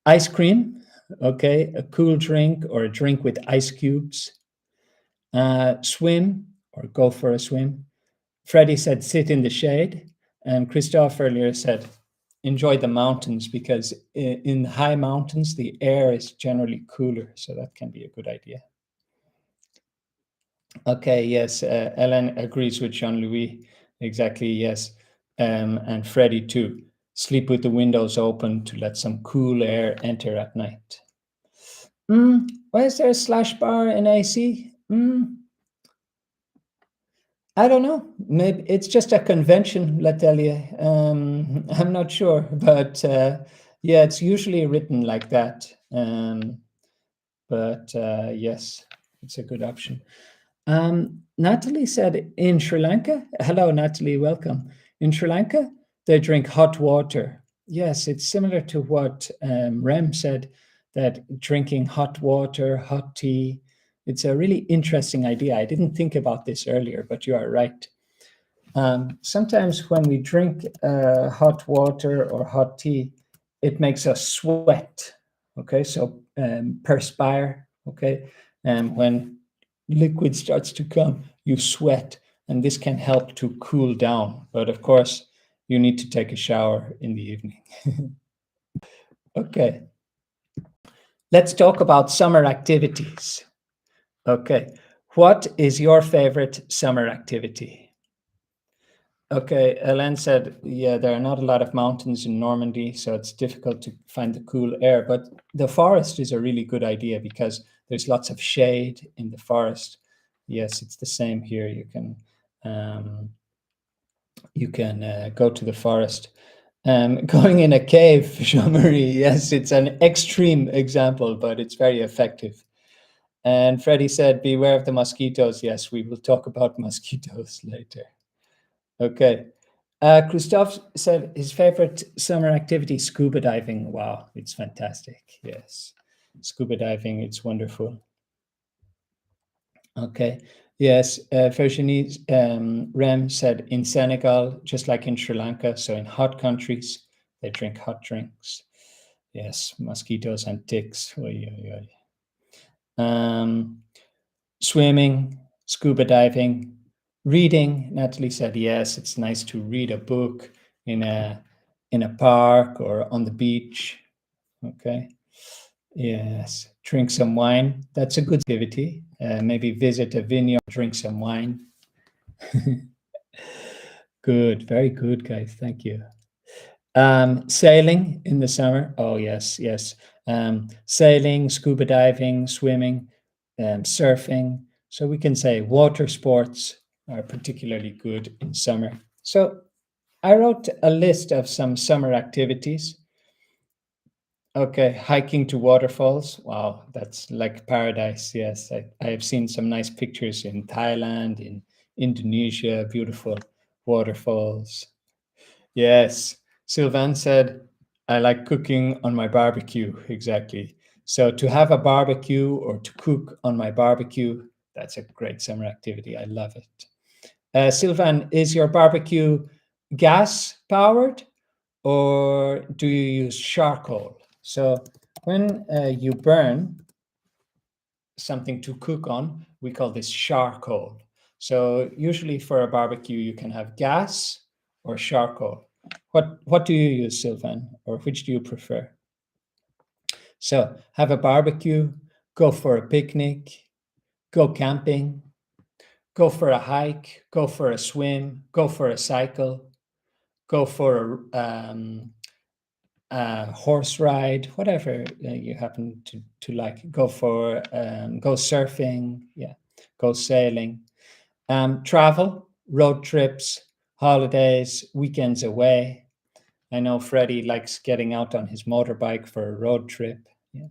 Ice cream. Okay, a cool drink or a drink with ice cubes. Swim or go for a swim. Freddie said sit in the shade, and Christophe earlier said enjoy the mountains, because in high mountains the air is generally cooler, so that can be a good idea. Okay, yes, Ellen agrees with Jean-Louis, exactly, yes, and Freddie too. Sleep with the windows open to let some cool air enter at night. Why is there a slash bar in AC? I don't know. Maybe it's just a convention, L'Atelier. I'm not sure, but yeah, it's usually written like that. But yes, it's a good option. Natalie said in Sri Lanka, hello, Natalie, welcome. In Sri Lanka, they drink hot water. Yes, it's similar to what Rem said, that drinking hot water, hot tea, it's a really interesting idea. I didn't think about this earlier, but you are right. Sometimes when we drink hot water or hot tea, it makes us sweat. Okay, so perspire. Okay, and when liquid starts to come, you sweat, and this can help to cool down. But of course, you need to take a shower in the evening. Okay, let's talk about summer activities. Okay, what is your favorite summer activity? Okay, Hélène said, yeah, there are not a lot of mountains in Normandy, so it's difficult to find the cool air, but the forest is a really good idea because there's lots of shade in the forest. Yes, it's the same here. You can go to the forest. Going in a cave, Jean-Marie, yes, it's an extreme example, but it's very effective. And Freddie said, beware of the mosquitoes. Yes, we will talk about mosquitoes later. Okay. Christophe said his favorite summer activity, scuba diving. Wow, it's fantastic. Yes, scuba diving, it's wonderful. Okay. Yes, Virginie Rem said in Senegal, just like in Sri Lanka, so in hot countries, they drink hot drinks. Yes, mosquitoes and ticks. Oy, oy, oy. Swimming, scuba diving, reading. Natalie said yes, it's nice to read a book in a park or on the beach. Okay. Yes, drink some wine. That's a good activity. Maybe visit a vineyard, drink some wine. Good, very good, guys. Thank you. Sailing in the summer. Oh, yes, yes. Sailing, scuba diving, swimming, surfing. So we can say water sports are particularly good in summer. So I wrote a list of some summer activities. Okay, hiking to waterfalls. Wow, that's like paradise. Yes, I have seen some nice pictures in Thailand, in Indonesia, beautiful waterfalls. Yes, Sylvain said, I like cooking on my barbecue. Exactly. So to have a barbecue or to cook on my barbecue, that's a great summer activity. I love it. Sylvain, is your barbecue gas powered or do you use charcoal? So when you burn something to cook on, we call this charcoal. So usually for a barbecue, you can have gas or charcoal. What do you use, Sylvain, or which do you prefer? So have a barbecue, go for a picnic, go camping, go for a hike, go for a swim, go for a cycle, go for a horse ride, whatever you happen to like. Go for go surfing, yeah, go sailing, travel, road trips, holidays, weekends away. I know Freddie likes getting out on his motorbike for a road trip. Yeah.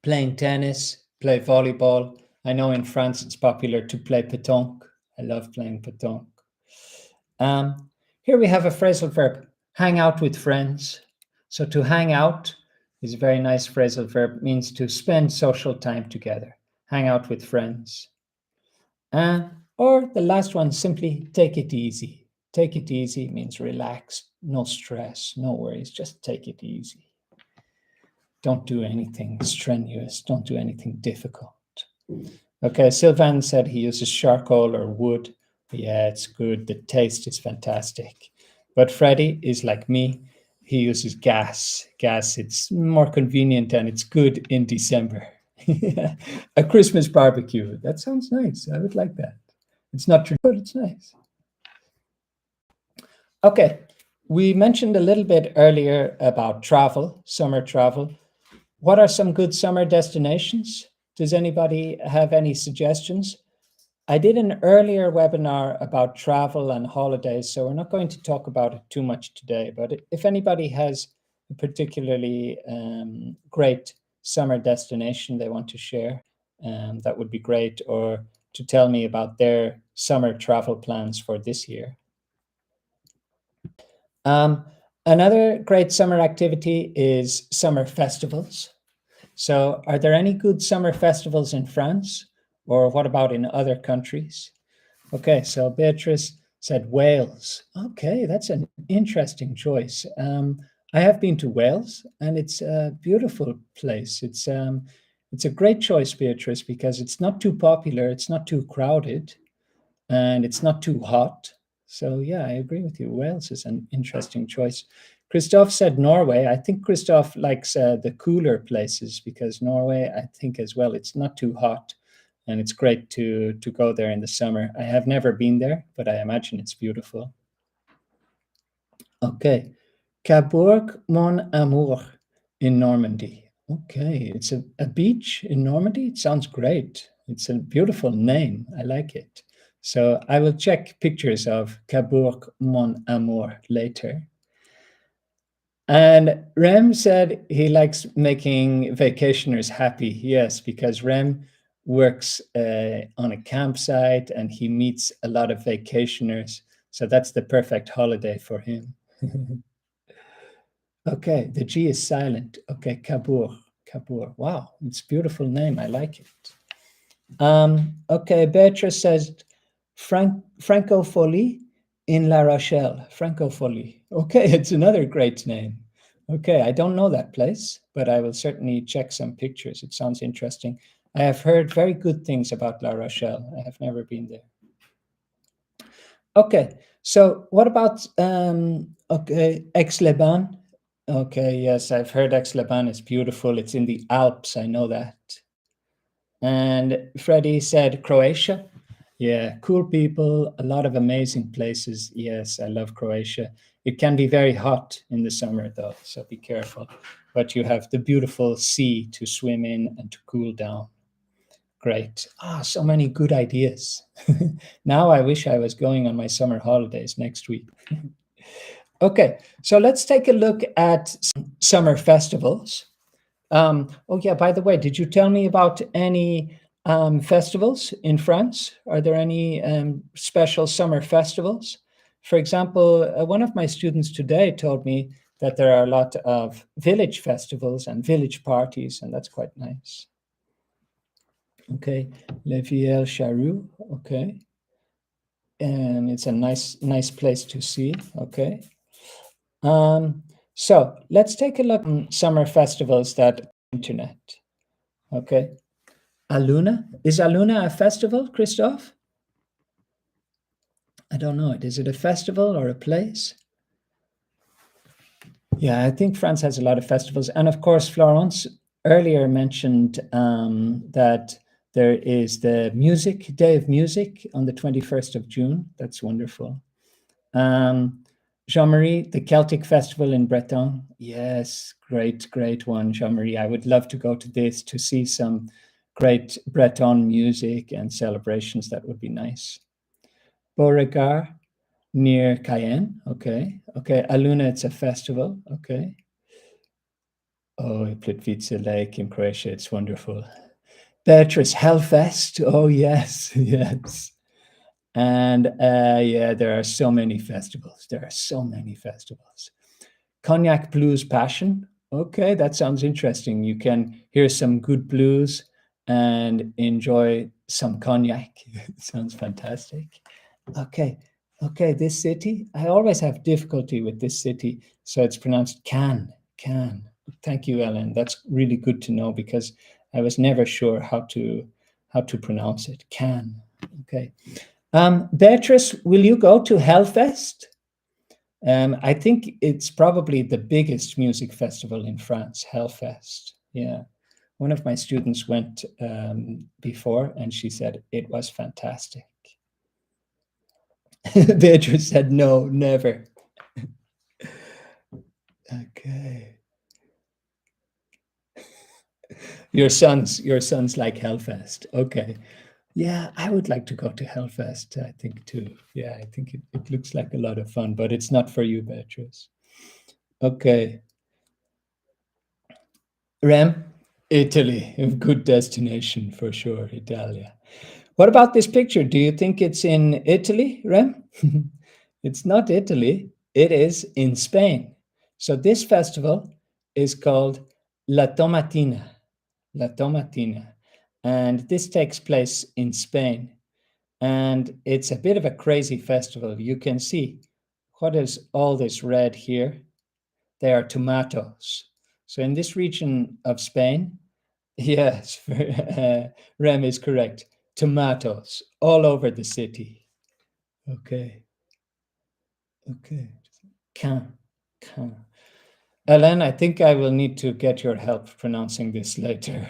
Playing tennis, play volleyball. I know in France it's popular to play pétanque. I love playing pétanque. Here we have a phrasal verb, hang out with friends. So to hang out is a very nice phrasal verb, means to spend social time together, hang out with friends. Or the last one, simply take it easy. Take it easy means relax, no stress, no worries, just take it easy. Don't do anything strenuous, don't do anything difficult. Okay, Sylvain said he uses charcoal or wood. Yeah, it's good. The taste is fantastic. But Freddie is like me. He uses gas. Gas, it's more convenient and it's good in December. A Christmas barbecue. That sounds nice. I would like that. It's not true, but it's nice. Okay, we mentioned a little bit earlier about travel, summer travel. What are some good summer destinations? Does anybody have any suggestions? I did an earlier webinar about travel and holidays, so we're not going to talk about it too much today, but if anybody has a particularly great summer destination they want to share, that would be great, or to tell me about their summer travel plans for this year. Another great summer activity is summer festivals. So are there any good summer festivals in France? Or what about in other countries? Okay, so Beatrice said Wales. Okay, that's an interesting choice. I have been to Wales and it's a beautiful place. It's a great choice, Beatrice, because it's not too popular, it's not too crowded, and it's not too hot. So yeah, I agree with you. Wales is an interesting choice. Christophe said Norway. I think Christophe likes the cooler places because Norway, I think as well, it's not too hot and it's great to go there in the summer. I have never been there, but I imagine it's beautiful. Okay, Cabourg Mon Amour in Normandy. Okay, it's a beach in Normandy. It sounds great. It's a beautiful name. I like it. So I will check pictures of Cabourg Mon Amour later. And Rem said he likes making vacationers happy. Yes, because Rem works on a campsite, and he meets a lot of vacationers. So that's the perfect holiday for him. Okay, the G is silent. Okay, Cabourg, Cabourg. Wow, it's a beautiful name. I like it. Okay, Beatrice says Francophonie in La Rochelle. Francophonie. Okay, it's another great name. Okay, I don't know that place, but I will certainly check some pictures. It sounds interesting. I have heard very good things about La Rochelle. I have never been there. Okay, so what about okay, Aix-les-Bains? Okay, yes, I've heard Aix-les-Bains is beautiful. It's in the Alps, I know that. And Freddie said Croatia. Yeah, cool people, a lot of amazing places. Yes, I love Croatia. It can be very hot in the summer though, so be careful. But you have the beautiful sea to swim in and to cool down. Great. Ah, so many good ideas. Now I wish I was going on my summer holidays next week. Okay, so let's take a look at some summer festivals. Oh yeah, by the way, did you tell me about any festivals in France? Are there any special summer festivals? For example, one of my students today told me that there are a lot of village festivals and village parties, and that's quite nice. Okay, Le Viel Charroux, okay. And it's a nice place to see, okay. So let's take a look at summer festivals that internet, okay. Aluna, is Aluna a festival, Christophe? I don't know it. Is it a festival or a place? Yeah, I think France has a lot of festivals. And of course, Florence earlier mentioned that there is the Day of Music on the 21st of June. That's wonderful. Jean-Marie, the Celtic Festival in Breton. Yes, great one, Jean-Marie. I would love to go to this to see some great Breton music and celebrations. That would be nice. Beauregard near Cayenne. Okay. Aluna, it's a festival. Okay. Oh, Plitvice Lake in Croatia. It's wonderful. Beatrice, Hellfest. Oh, yes. And yeah, there are so many festivals. Cognac Blues Passion. Okay, that sounds interesting. You can hear some good blues and enjoy some cognac. Sounds fantastic. Okay, this city. I always have difficulty with this city. So it's pronounced Cannes. Thank you, Ellen. That's really good to know because I was never sure how to pronounce it. Cannes. Okay. Beatrice, will you go to Hellfest? I think it's probably the biggest music festival in France, Hellfest. Yeah. One of my students went before and she said it was fantastic. Beatrice said no, never. Okay. Your sons like Hellfest. Okay. Yeah, I would like to go to Hellfest, I think too. Yeah, I think it looks like a lot of fun, but it's not for you, Beatrice. Okay. Rem, Italy, a good destination for sure, Italia. What about this picture? Do you think it's in Italy, Rem? It's not Italy, it is in Spain. So this festival is called La Tomatina. And this takes place in Spain. And it's a bit of a crazy festival. You can see what is all this red here? They are tomatoes. So in this region of Spain, yes, Rem is correct. Tomatoes all over the city. Okay. Can. Ellen, I think I will need to get your help pronouncing this later.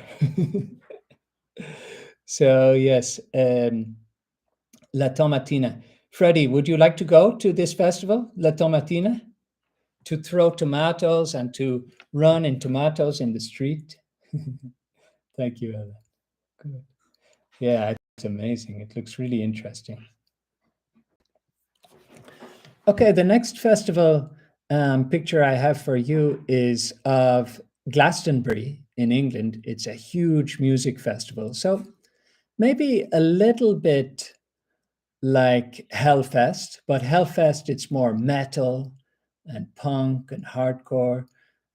So yes, La Tomatina. Freddie, would you like to go to this festival, La Tomatina? To throw tomatoes and to run in tomatoes in the street? Thank you, Ella. Good. Yeah, it's amazing. It looks really interesting. Okay, the next festival picture I have for you is of Glastonbury in England. It's a huge music festival. So maybe a little bit like Hellfest, but Hellfest, it's more metal and punk and hardcore.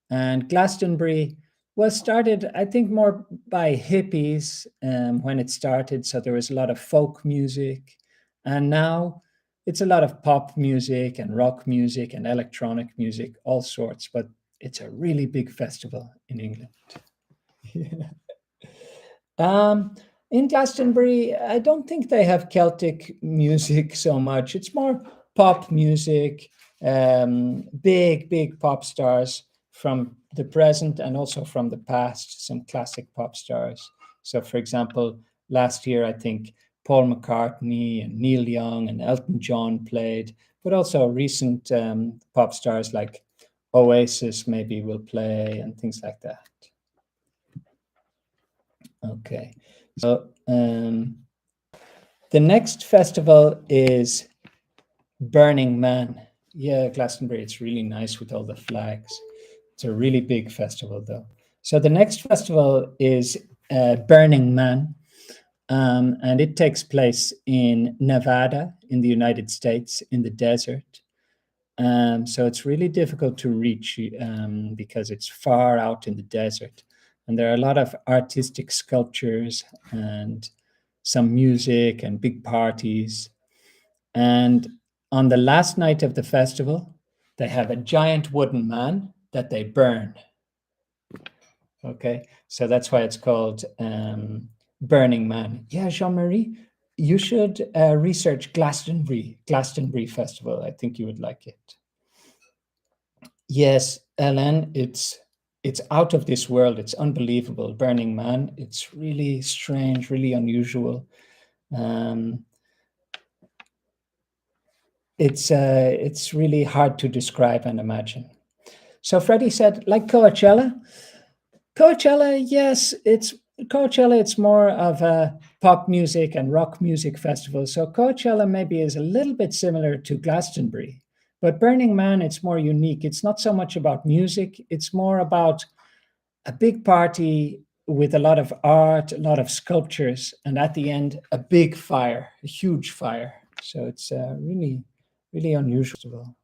And Glastonbury was started, I think, more by hippies when it started. So there was a lot of folk music. And now it's a lot of pop music and rock music and electronic music, all sorts. But it's a really big festival in England. Yeah. Um, in Glastonbury, I don't think they have Celtic music so much. It's more pop music, big pop stars from the present and also from the past, some classic pop stars. So, for example, last year, I think Paul McCartney and Neil Young and Elton John played, but also recent pop stars like Oasis maybe will play and things like that. Okay, so the next festival is Burning Man. Yeah, Glastonbury, it's really nice with all the flags. It's a really big festival, though. So the next festival is Burning Man, and it takes place in Nevada in the United States in the desert. So it's really difficult to reach because it's far out in the desert. And there are a lot of artistic sculptures and some music and big parties. And on the last night of the festival, they have a giant wooden man that they burn. Okay, so that's why it's called Burning Man. Yeah, Jean-Marie, you should research Glastonbury Festival. I think you would like it. Yes, Ellen, it's out of this world. It's unbelievable. Burning Man. It's really strange, really unusual. It's really hard to describe and imagine. So Freddie said, like Coachella. Coachella, yes, it's Coachella. It's more of a pop music and rock music festival. So Coachella maybe is a little bit similar to Glastonbury, but Burning Man, it's more unique. It's not so much about music. It's more about a big party with a lot of art, a lot of sculptures, and at the end, a big fire, a huge fire. So it's really, really unusual.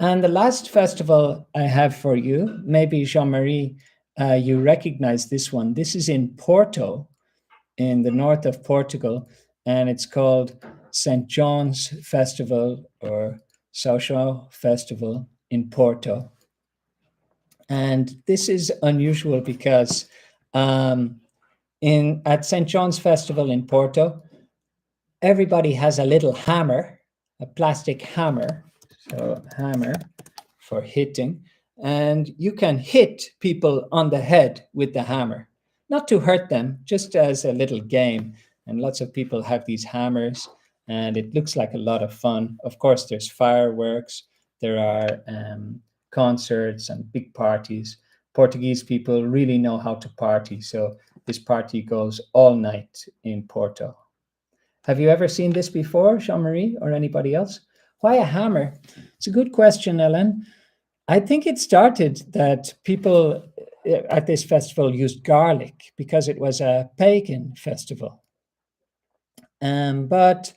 And the last festival I have for you, maybe Jean-Marie, you recognize this one. This is in Porto, in the north of Portugal, and it's called St. John's Festival or São João Festival in Porto. And this is unusual because at St. John's Festival in Porto, everybody has a little hammer, a plastic hammer, so hammer for hitting, and you can hit people on the head with the hammer, not to hurt them, just as a little game. And lots of people have these hammers, and it looks like a lot of fun. Of course, there's fireworks, there are concerts and big parties. Portuguese people really know how to party, so this party goes all night in Porto. Have you ever seen this before, Jean-Marie, or anybody else? Why a hammer? It's a good question, Ellen. I think it started that people at this festival used garlic because it was a pagan festival. But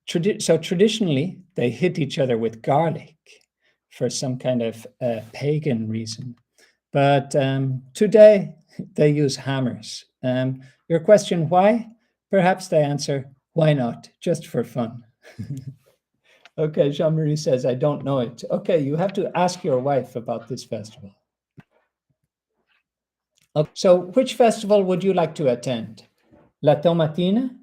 traditionally, they hit each other with garlic for some kind of pagan reason. But today, they use hammers. Your question, why? Perhaps they answer, why not? Just for fun. Okay, Jean-Marie says, I don't know it. Okay, you have to ask your wife about this festival. Okay, so which festival would you like to attend? La Tomatina,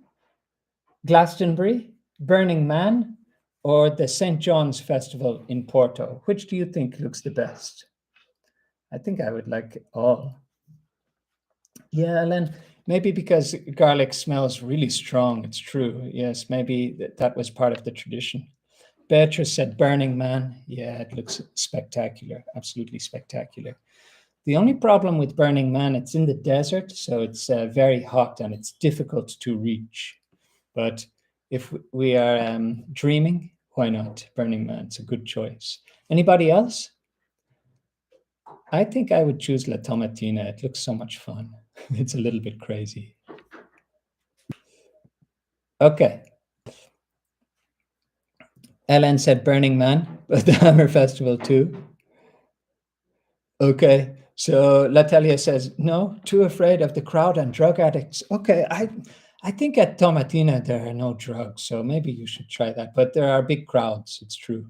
Glastonbury, Burning Man, or the St. John's Festival in Porto? Which do you think looks the best? I think I would like all. Yeah, Ellen, maybe because garlic smells really strong. It's true. Yes, maybe that was part of the tradition. Beatrice said Burning Man. Yeah, it looks spectacular, absolutely spectacular. The only problem with Burning Man, it's in the desert, so it's very hot and it's difficult to reach. But if we are dreaming, why not? Burning Man, it's a good choice. Anybody else? I think I would choose La Tomatina. It looks so much fun. It's a little bit crazy. Okay. Ellen said Burning Man, but the Hammer Festival too. Okay. So Latalia says, no, too afraid of the crowd and drug addicts. Okay. I think at Tomatina there are no drugs, so maybe you should try that. But there are big crowds, it's true.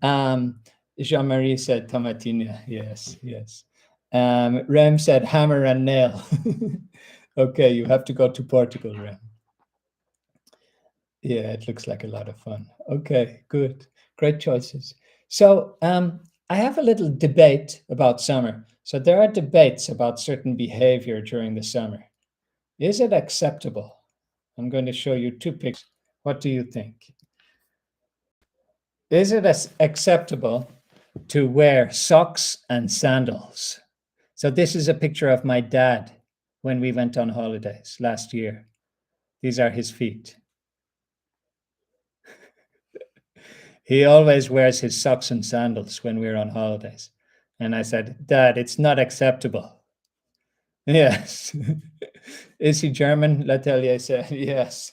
Jean-Marie said Tomatina. Yes, yes. Rem said hammer and nail. Okay, you have to go to Portugal, Rem. Yeah, it looks like a lot of fun. Okay, good. Great choices. So I have a little debate about summer. So there are debates about certain behavior during the summer. Is it acceptable? I'm going to show you two pictures. What do you think? Is it acceptable to wear socks and sandals? So this is a picture of my dad when we went on holidays last year. These are his feet. He always wears his socks and sandals when we're on holidays. And I said, Dad, it's not acceptable. Yes. Is he German? Letelier said, yes.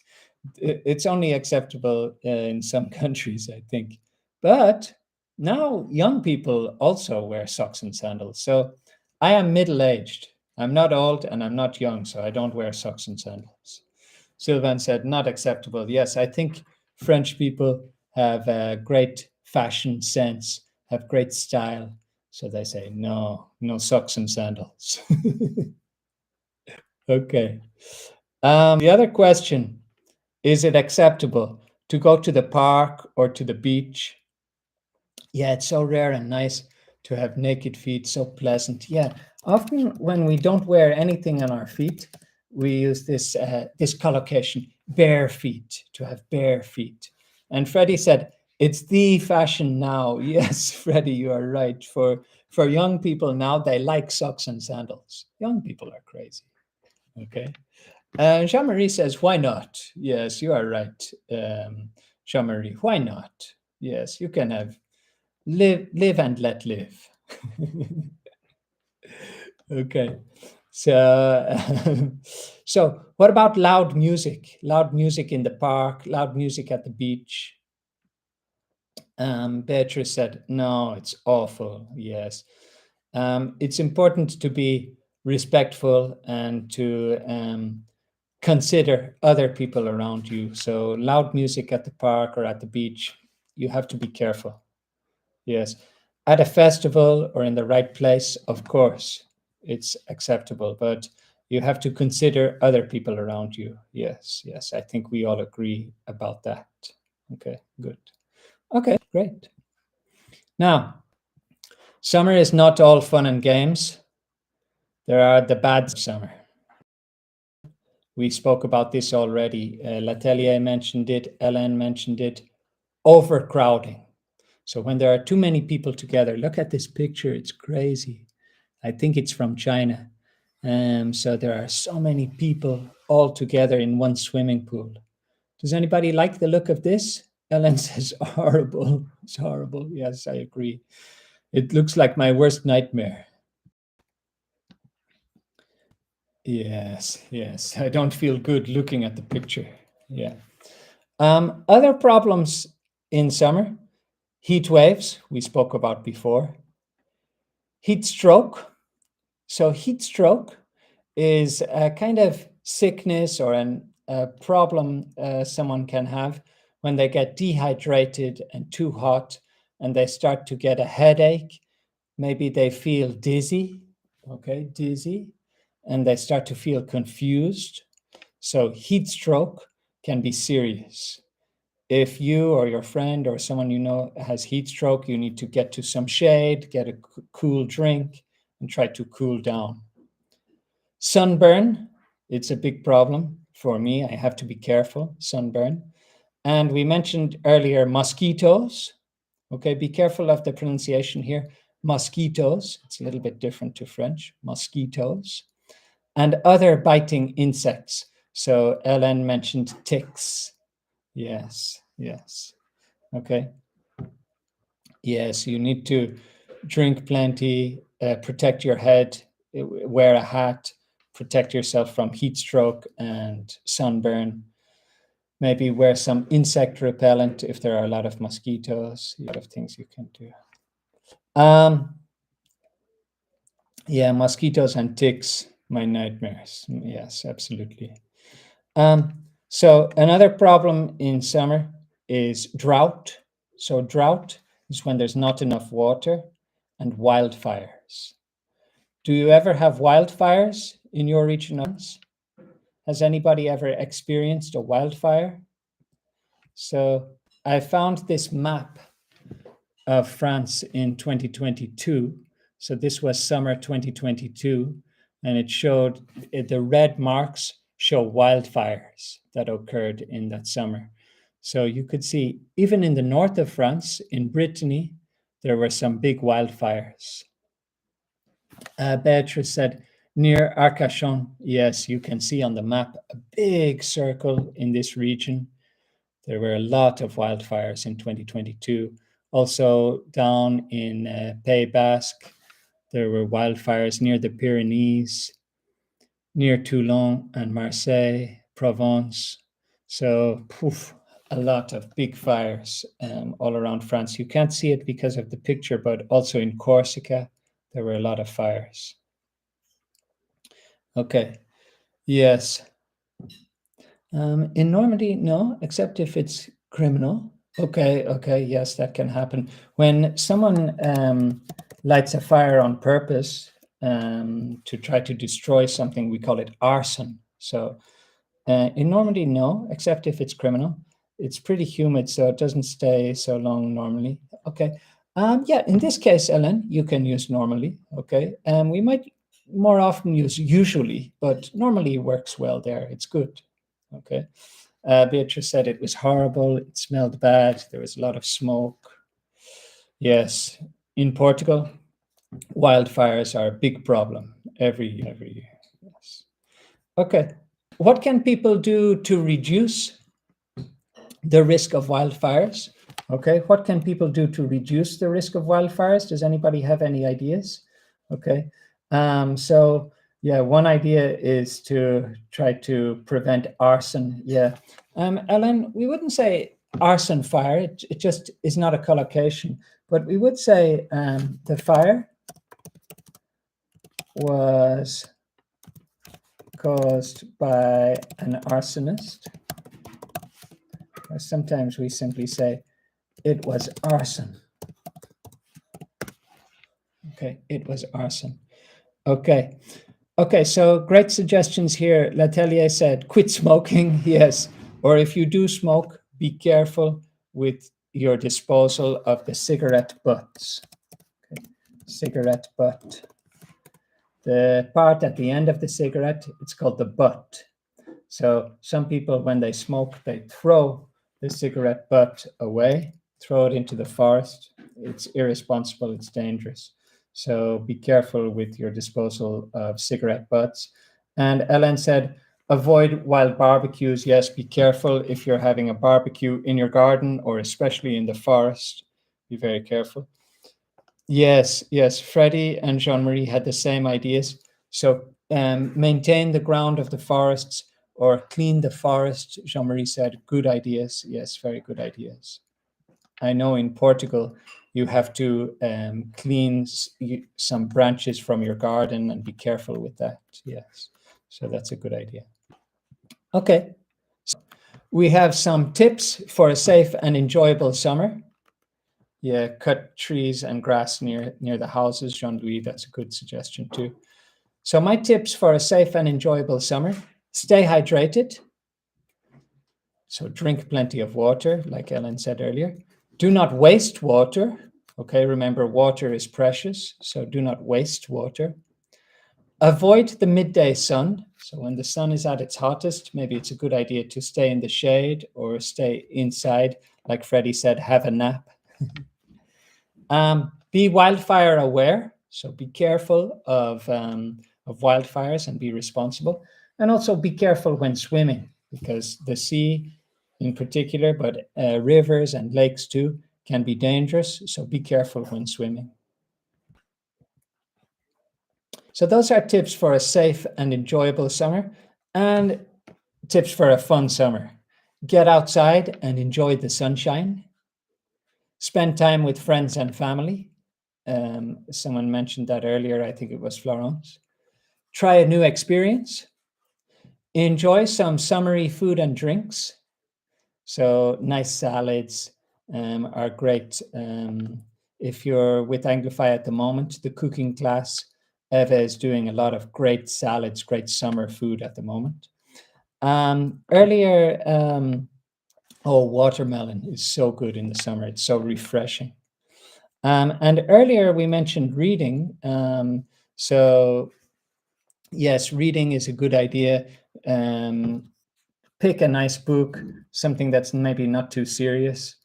It's only acceptable in some countries, I think. But now young people also wear socks and sandals. So I am middle-aged. I'm not old and I'm not young, so I don't wear socks and sandals. Sylvain said, not acceptable. Yes, I think French people have a great fashion sense, have great style. So they say, no, no socks and sandals. Okay. The other question, is it acceptable to go to the park or to the beach? Yeah, it's so rare and nice to have naked feet, so pleasant. Yeah, often when we don't wear anything on our feet, we use this collocation, bare feet, to have bare feet. And Freddie said, it's the fashion now. Yes, Freddie, you are right. For young people now, they like socks and sandals. Young people are crazy. Okay. Jean-Marie says, why not? Yes, you are right, Jean-Marie. Why not? Yes, you can have live and let live. Okay. So, so what about loud music? Loud music in the park, loud music at the beach? Beatrice said, no, it's awful. Yes. It's important to be respectful and to consider other people around you. So loud music at the park or at the beach, you have to be careful. Yes. At a festival or in the right place, of course, it's acceptable, but you have to consider other people around you. Yes, yes. I think we all agree about that. Okay, good. Okay, great. Now, summer is not all fun and games. There are the bad summer. We spoke about this already. Letelier mentioned it, Ellen mentioned it, overcrowding. So when there are too many people together, look at this picture, it's crazy. I think it's from China. So there are so many people all together in one swimming pool. Does anybody like the look of this? Ellen says, horrible. It's horrible. Yes, I agree. It looks like my worst nightmare. Yes, yes. I don't feel good looking at the picture. Yeah. Other problems in summer, heat waves, we spoke about before. Heat stroke. So heat stroke is a kind of sickness or a problem someone can have when they get dehydrated and too hot and they start to get a headache. Maybe they feel dizzy, okay, dizzy, and they start to feel confused. So heat stroke can be serious. If you or your friend or someone you know has heat stroke, you need to get to some shade, get a cool drink, and try to cool down. Sunburn, it's a big problem for me. I have to be careful, sunburn. And we mentioned earlier mosquitoes. Okay, be careful of the pronunciation here. Mosquitoes, it's a little bit different to French, mosquitoes. And other biting insects. So Ellen mentioned ticks. Yes, yes. Okay. Yes, you need to drink plenty, protect your head, wear a hat, protect yourself from heat stroke and sunburn. Maybe wear some insect repellent if there are a lot of mosquitoes, a lot of things you can do. Yeah, mosquitoes and ticks, my nightmares. Yes, absolutely. So another problem in summer is drought. So drought is when there's not enough water, and wildfires. Do you ever have wildfires in your region? Has anybody ever experienced a wildfire? So I found this map of France in 2022. So this was summer 2022, and it showed the red marks show wildfires that occurred in that summer. So you could see even in the north of France, in Brittany, there were some big wildfires. Beatrice said, near Arcachon, yes, you can see on the map a big circle in this region. There were a lot of wildfires in 2022. Also down in Pays Basque, there were wildfires near the Pyrenees, near Toulon and Marseille, Provence. So a lot of big fires all around France. You can't see it because of the picture, but also in Corsica, there were a lot of fires. Okay, yes. In Normandy, no, except if it's criminal. Okay, yes, that can happen. When someone lights a fire on purpose to try to destroy something, we call it arson. So in Normandy, no, except if it's criminal. It's pretty humid, so it doesn't stay so long normally. Okay, yeah, in this case, Ellen, you can use normally, okay? We might more often use usually, but normally works well there, it's good. Okay. Beatrice said it was horrible. It smelled bad. There was a lot of smoke. Yes. In Portugal, wildfires are a big problem every year. Yes. Okay. What can people do to reduce the risk of wildfires? Okay. What can people do to reduce the risk of wildfires? Does anybody have any ideas? Okay. So yeah, one idea is to try to prevent arson. Yeah. Ellen, we wouldn't say arson fire. It just is not a collocation, but we would say the fire was caused by an arsonist. Or sometimes we simply say it was arson. Okay, it was arson. Okay. Okay, so great suggestions here. Letelier said, quit smoking. Yes. Or if you do smoke, be careful with your disposal of the cigarette butts. Okay. Cigarette butt. The part at the end of the cigarette, it's called the butt. So some people, when they smoke, they throw the cigarette butt away, throw it into the forest. It's irresponsible, it's dangerous. So be careful with your disposal of cigarette butts. And Ellen said, avoid wild barbecues. Yes, be careful if you're having a barbecue in your garden or especially in the forest. Be very careful. Yes, Freddie and Jean-Marie had the same ideas. So maintain the ground of the forests or clean the forest. Jean-Marie said, good ideas. Yes, very good ideas. I know in Portugal, you have to clean some branches from your garden and be careful with that. Yes, so that's a good idea. Okay, so we have some tips for a safe and enjoyable summer. Yeah, cut trees and grass near the houses, Jean-Louis, that's a good suggestion too. So my tips for a safe and enjoyable summer: stay hydrated. So drink plenty of water, like Ellen said earlier. Do not waste water. Okay, remember, water is precious, so do not waste water. Avoid the midday sun. So when the sun is at its hottest, maybe it's a good idea to stay in the shade or stay inside. Like Freddie said, have a nap. Be wildfire aware. So be careful of wildfires and be responsible. And also be careful when swimming, because the sea in particular, but rivers and lakes too, can be dangerous. So be careful when swimming. So those are tips for a safe and enjoyable summer and tips for a fun summer. Get outside and enjoy the sunshine. Spend time with friends and family. Someone mentioned that earlier. I think it was Florence. Try a new experience. Enjoy some summery food and drinks. So nice salads are great. If you're with Anglify at the moment, the cooking class, Eva is doing a lot of great salads, great summer food at the moment. Earlier, watermelon is so good in the summer. It's so refreshing. And earlier we mentioned reading. So yes, reading is a good idea. Pick a nice book, something that's maybe not too serious,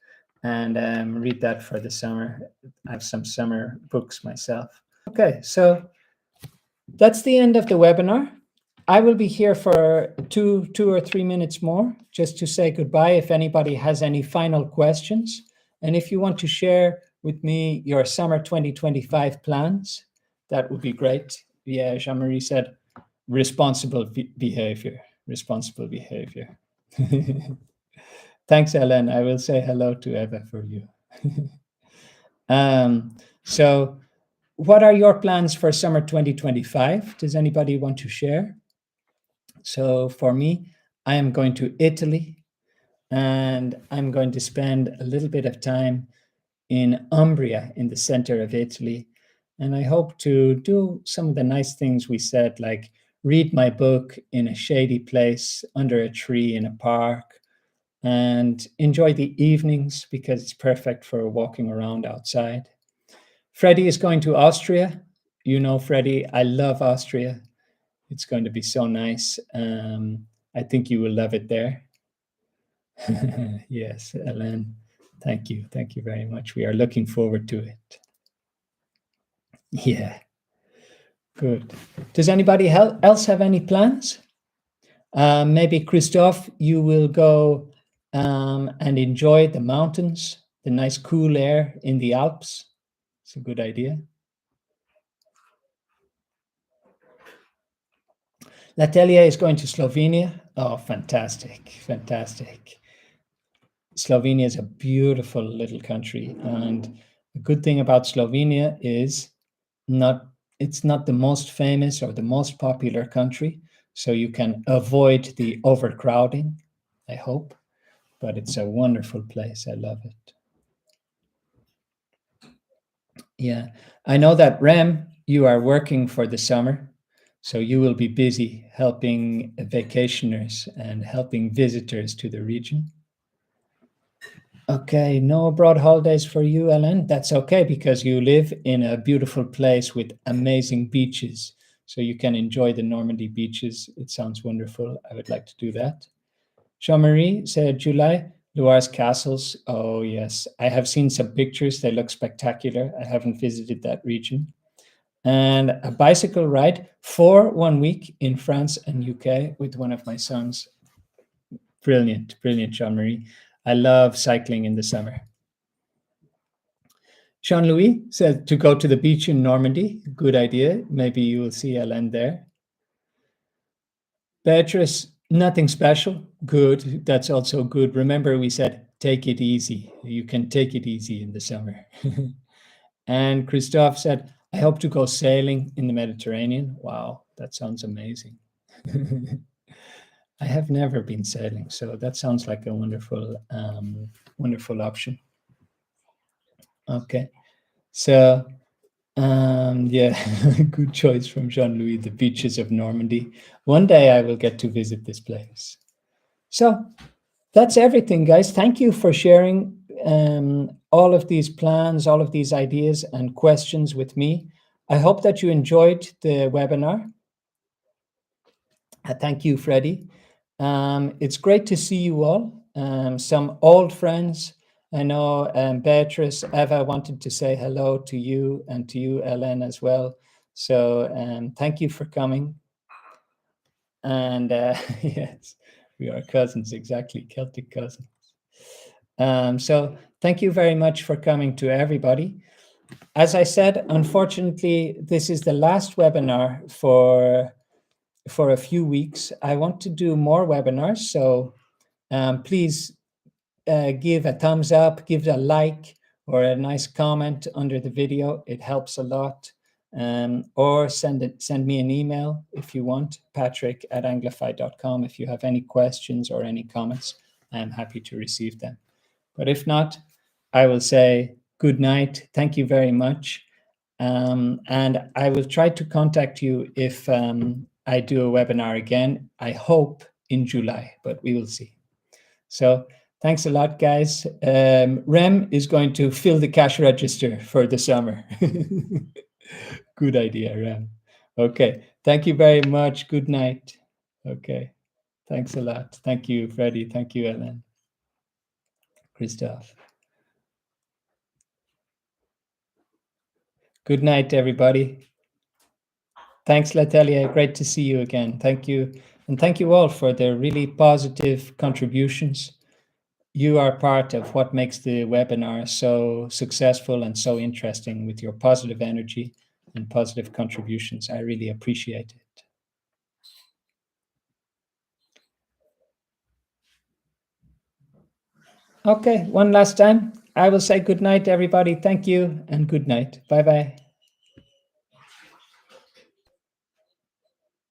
and read that for the summer. I have some summer books myself. Okay, so that's the end of the webinar. I will be here for two or 3 minutes more just to say goodbye if anybody has any final questions. And if you want to share with me your summer 2025 plans, that would be great. Yeah, Jean-Marie said, responsible behavior. Thanks, Ellen. I will say hello to Eva for you. So what are your plans for summer 2025? Does anybody want to share? So for me, I am going to Italy, and I'm going to spend a little bit of time in Umbria, in the center of Italy. And I hope to do some of the nice things we said, like read my book in a shady place under a tree in a park, and enjoy the evenings because it's perfect for walking around outside. Freddie is going to Austria. You know, Freddie, I love Austria. It's going to be so nice. I think you will love it there. Yes, Ellen, thank you. Thank you very much. We are looking forward to it. Yeah, good. Does anybody else have any plans? Maybe Christophe, you will go and enjoy the mountains, the nice cool air in the Alps. It's a good idea. Natalia is going to Slovenia. Oh, fantastic, fantastic. Slovenia is a beautiful little country, and the good thing about Slovenia is it's not the most famous or the most popular country, so you can avoid the overcrowding, I hope, but it's a wonderful place. I love it. Yeah, I know that Rem, you are working for the summer, so you will be busy helping vacationers and helping visitors to the region. Okay, no abroad holidays for you, Ellen. That's okay because you live in a beautiful place with amazing beaches. So you can enjoy the Normandy beaches. It sounds wonderful. I would like to do that. Jean-Marie said July, Loire's castles. Oh, yes. I have seen some pictures. They look spectacular. I haven't visited that region. And a bicycle ride for 1 week in France and UK with one of my sons. Brilliant, brilliant, Jean-Marie. I love cycling in the summer. Jean-Louis said to go to the beach in Normandy. Good idea. Maybe you will see Ellen there. Beatrice, nothing special. Good. That's also good. Remember, we said take it easy. You can take it easy in the summer. And Christophe said, I hope to go sailing in the Mediterranean. Wow, that sounds amazing. I have never been sailing, so that sounds like a wonderful, wonderful option. Okay, so yeah, good choice from Jean-Louis, the beaches of Normandy. One day I will get to visit this place. So that's everything, guys. Thank you for sharing all of these plans, all of these ideas and questions with me. I hope that you enjoyed the webinar. Thank you, Freddie. It's great to see you all. Some old friends. I know Beatrice, Eva wanted to say hello to you and to you, Ellen, as well. So thank you for coming. And yes, we are cousins, exactly, Celtic cousins. So thank you very much for coming to everybody. as I said, unfortunately, this is the last webinar for a few weeks. I want to do more webinars, so please give a thumbs up, give a like, or a nice comment under the video. It helps a lot. Or send me an email if you want, patrick@anglify.com. If you have any questions or any comments, I'm happy to receive them. But if not, I will say good night. Thank you very much. And I will try to contact you if I do a webinar again. I hope in July, but we will see. So thanks a lot, guys. Rem is going to fill the cash register for the summer. Good idea, Rem. Okay, thank you very much. Good night. Okay, thanks a lot. Thank you, Freddie. Thank you, Ellen. Christoph. Good night, everybody. Thanks, Latelia. Great to see you again. Thank you. And thank you all for the really positive contributions. You are part of what makes the webinar so successful and so interesting with your positive energy and positive contributions. I really appreciate it. Okay, one last time. I will say good night, everybody. Thank you and good night. Bye-bye.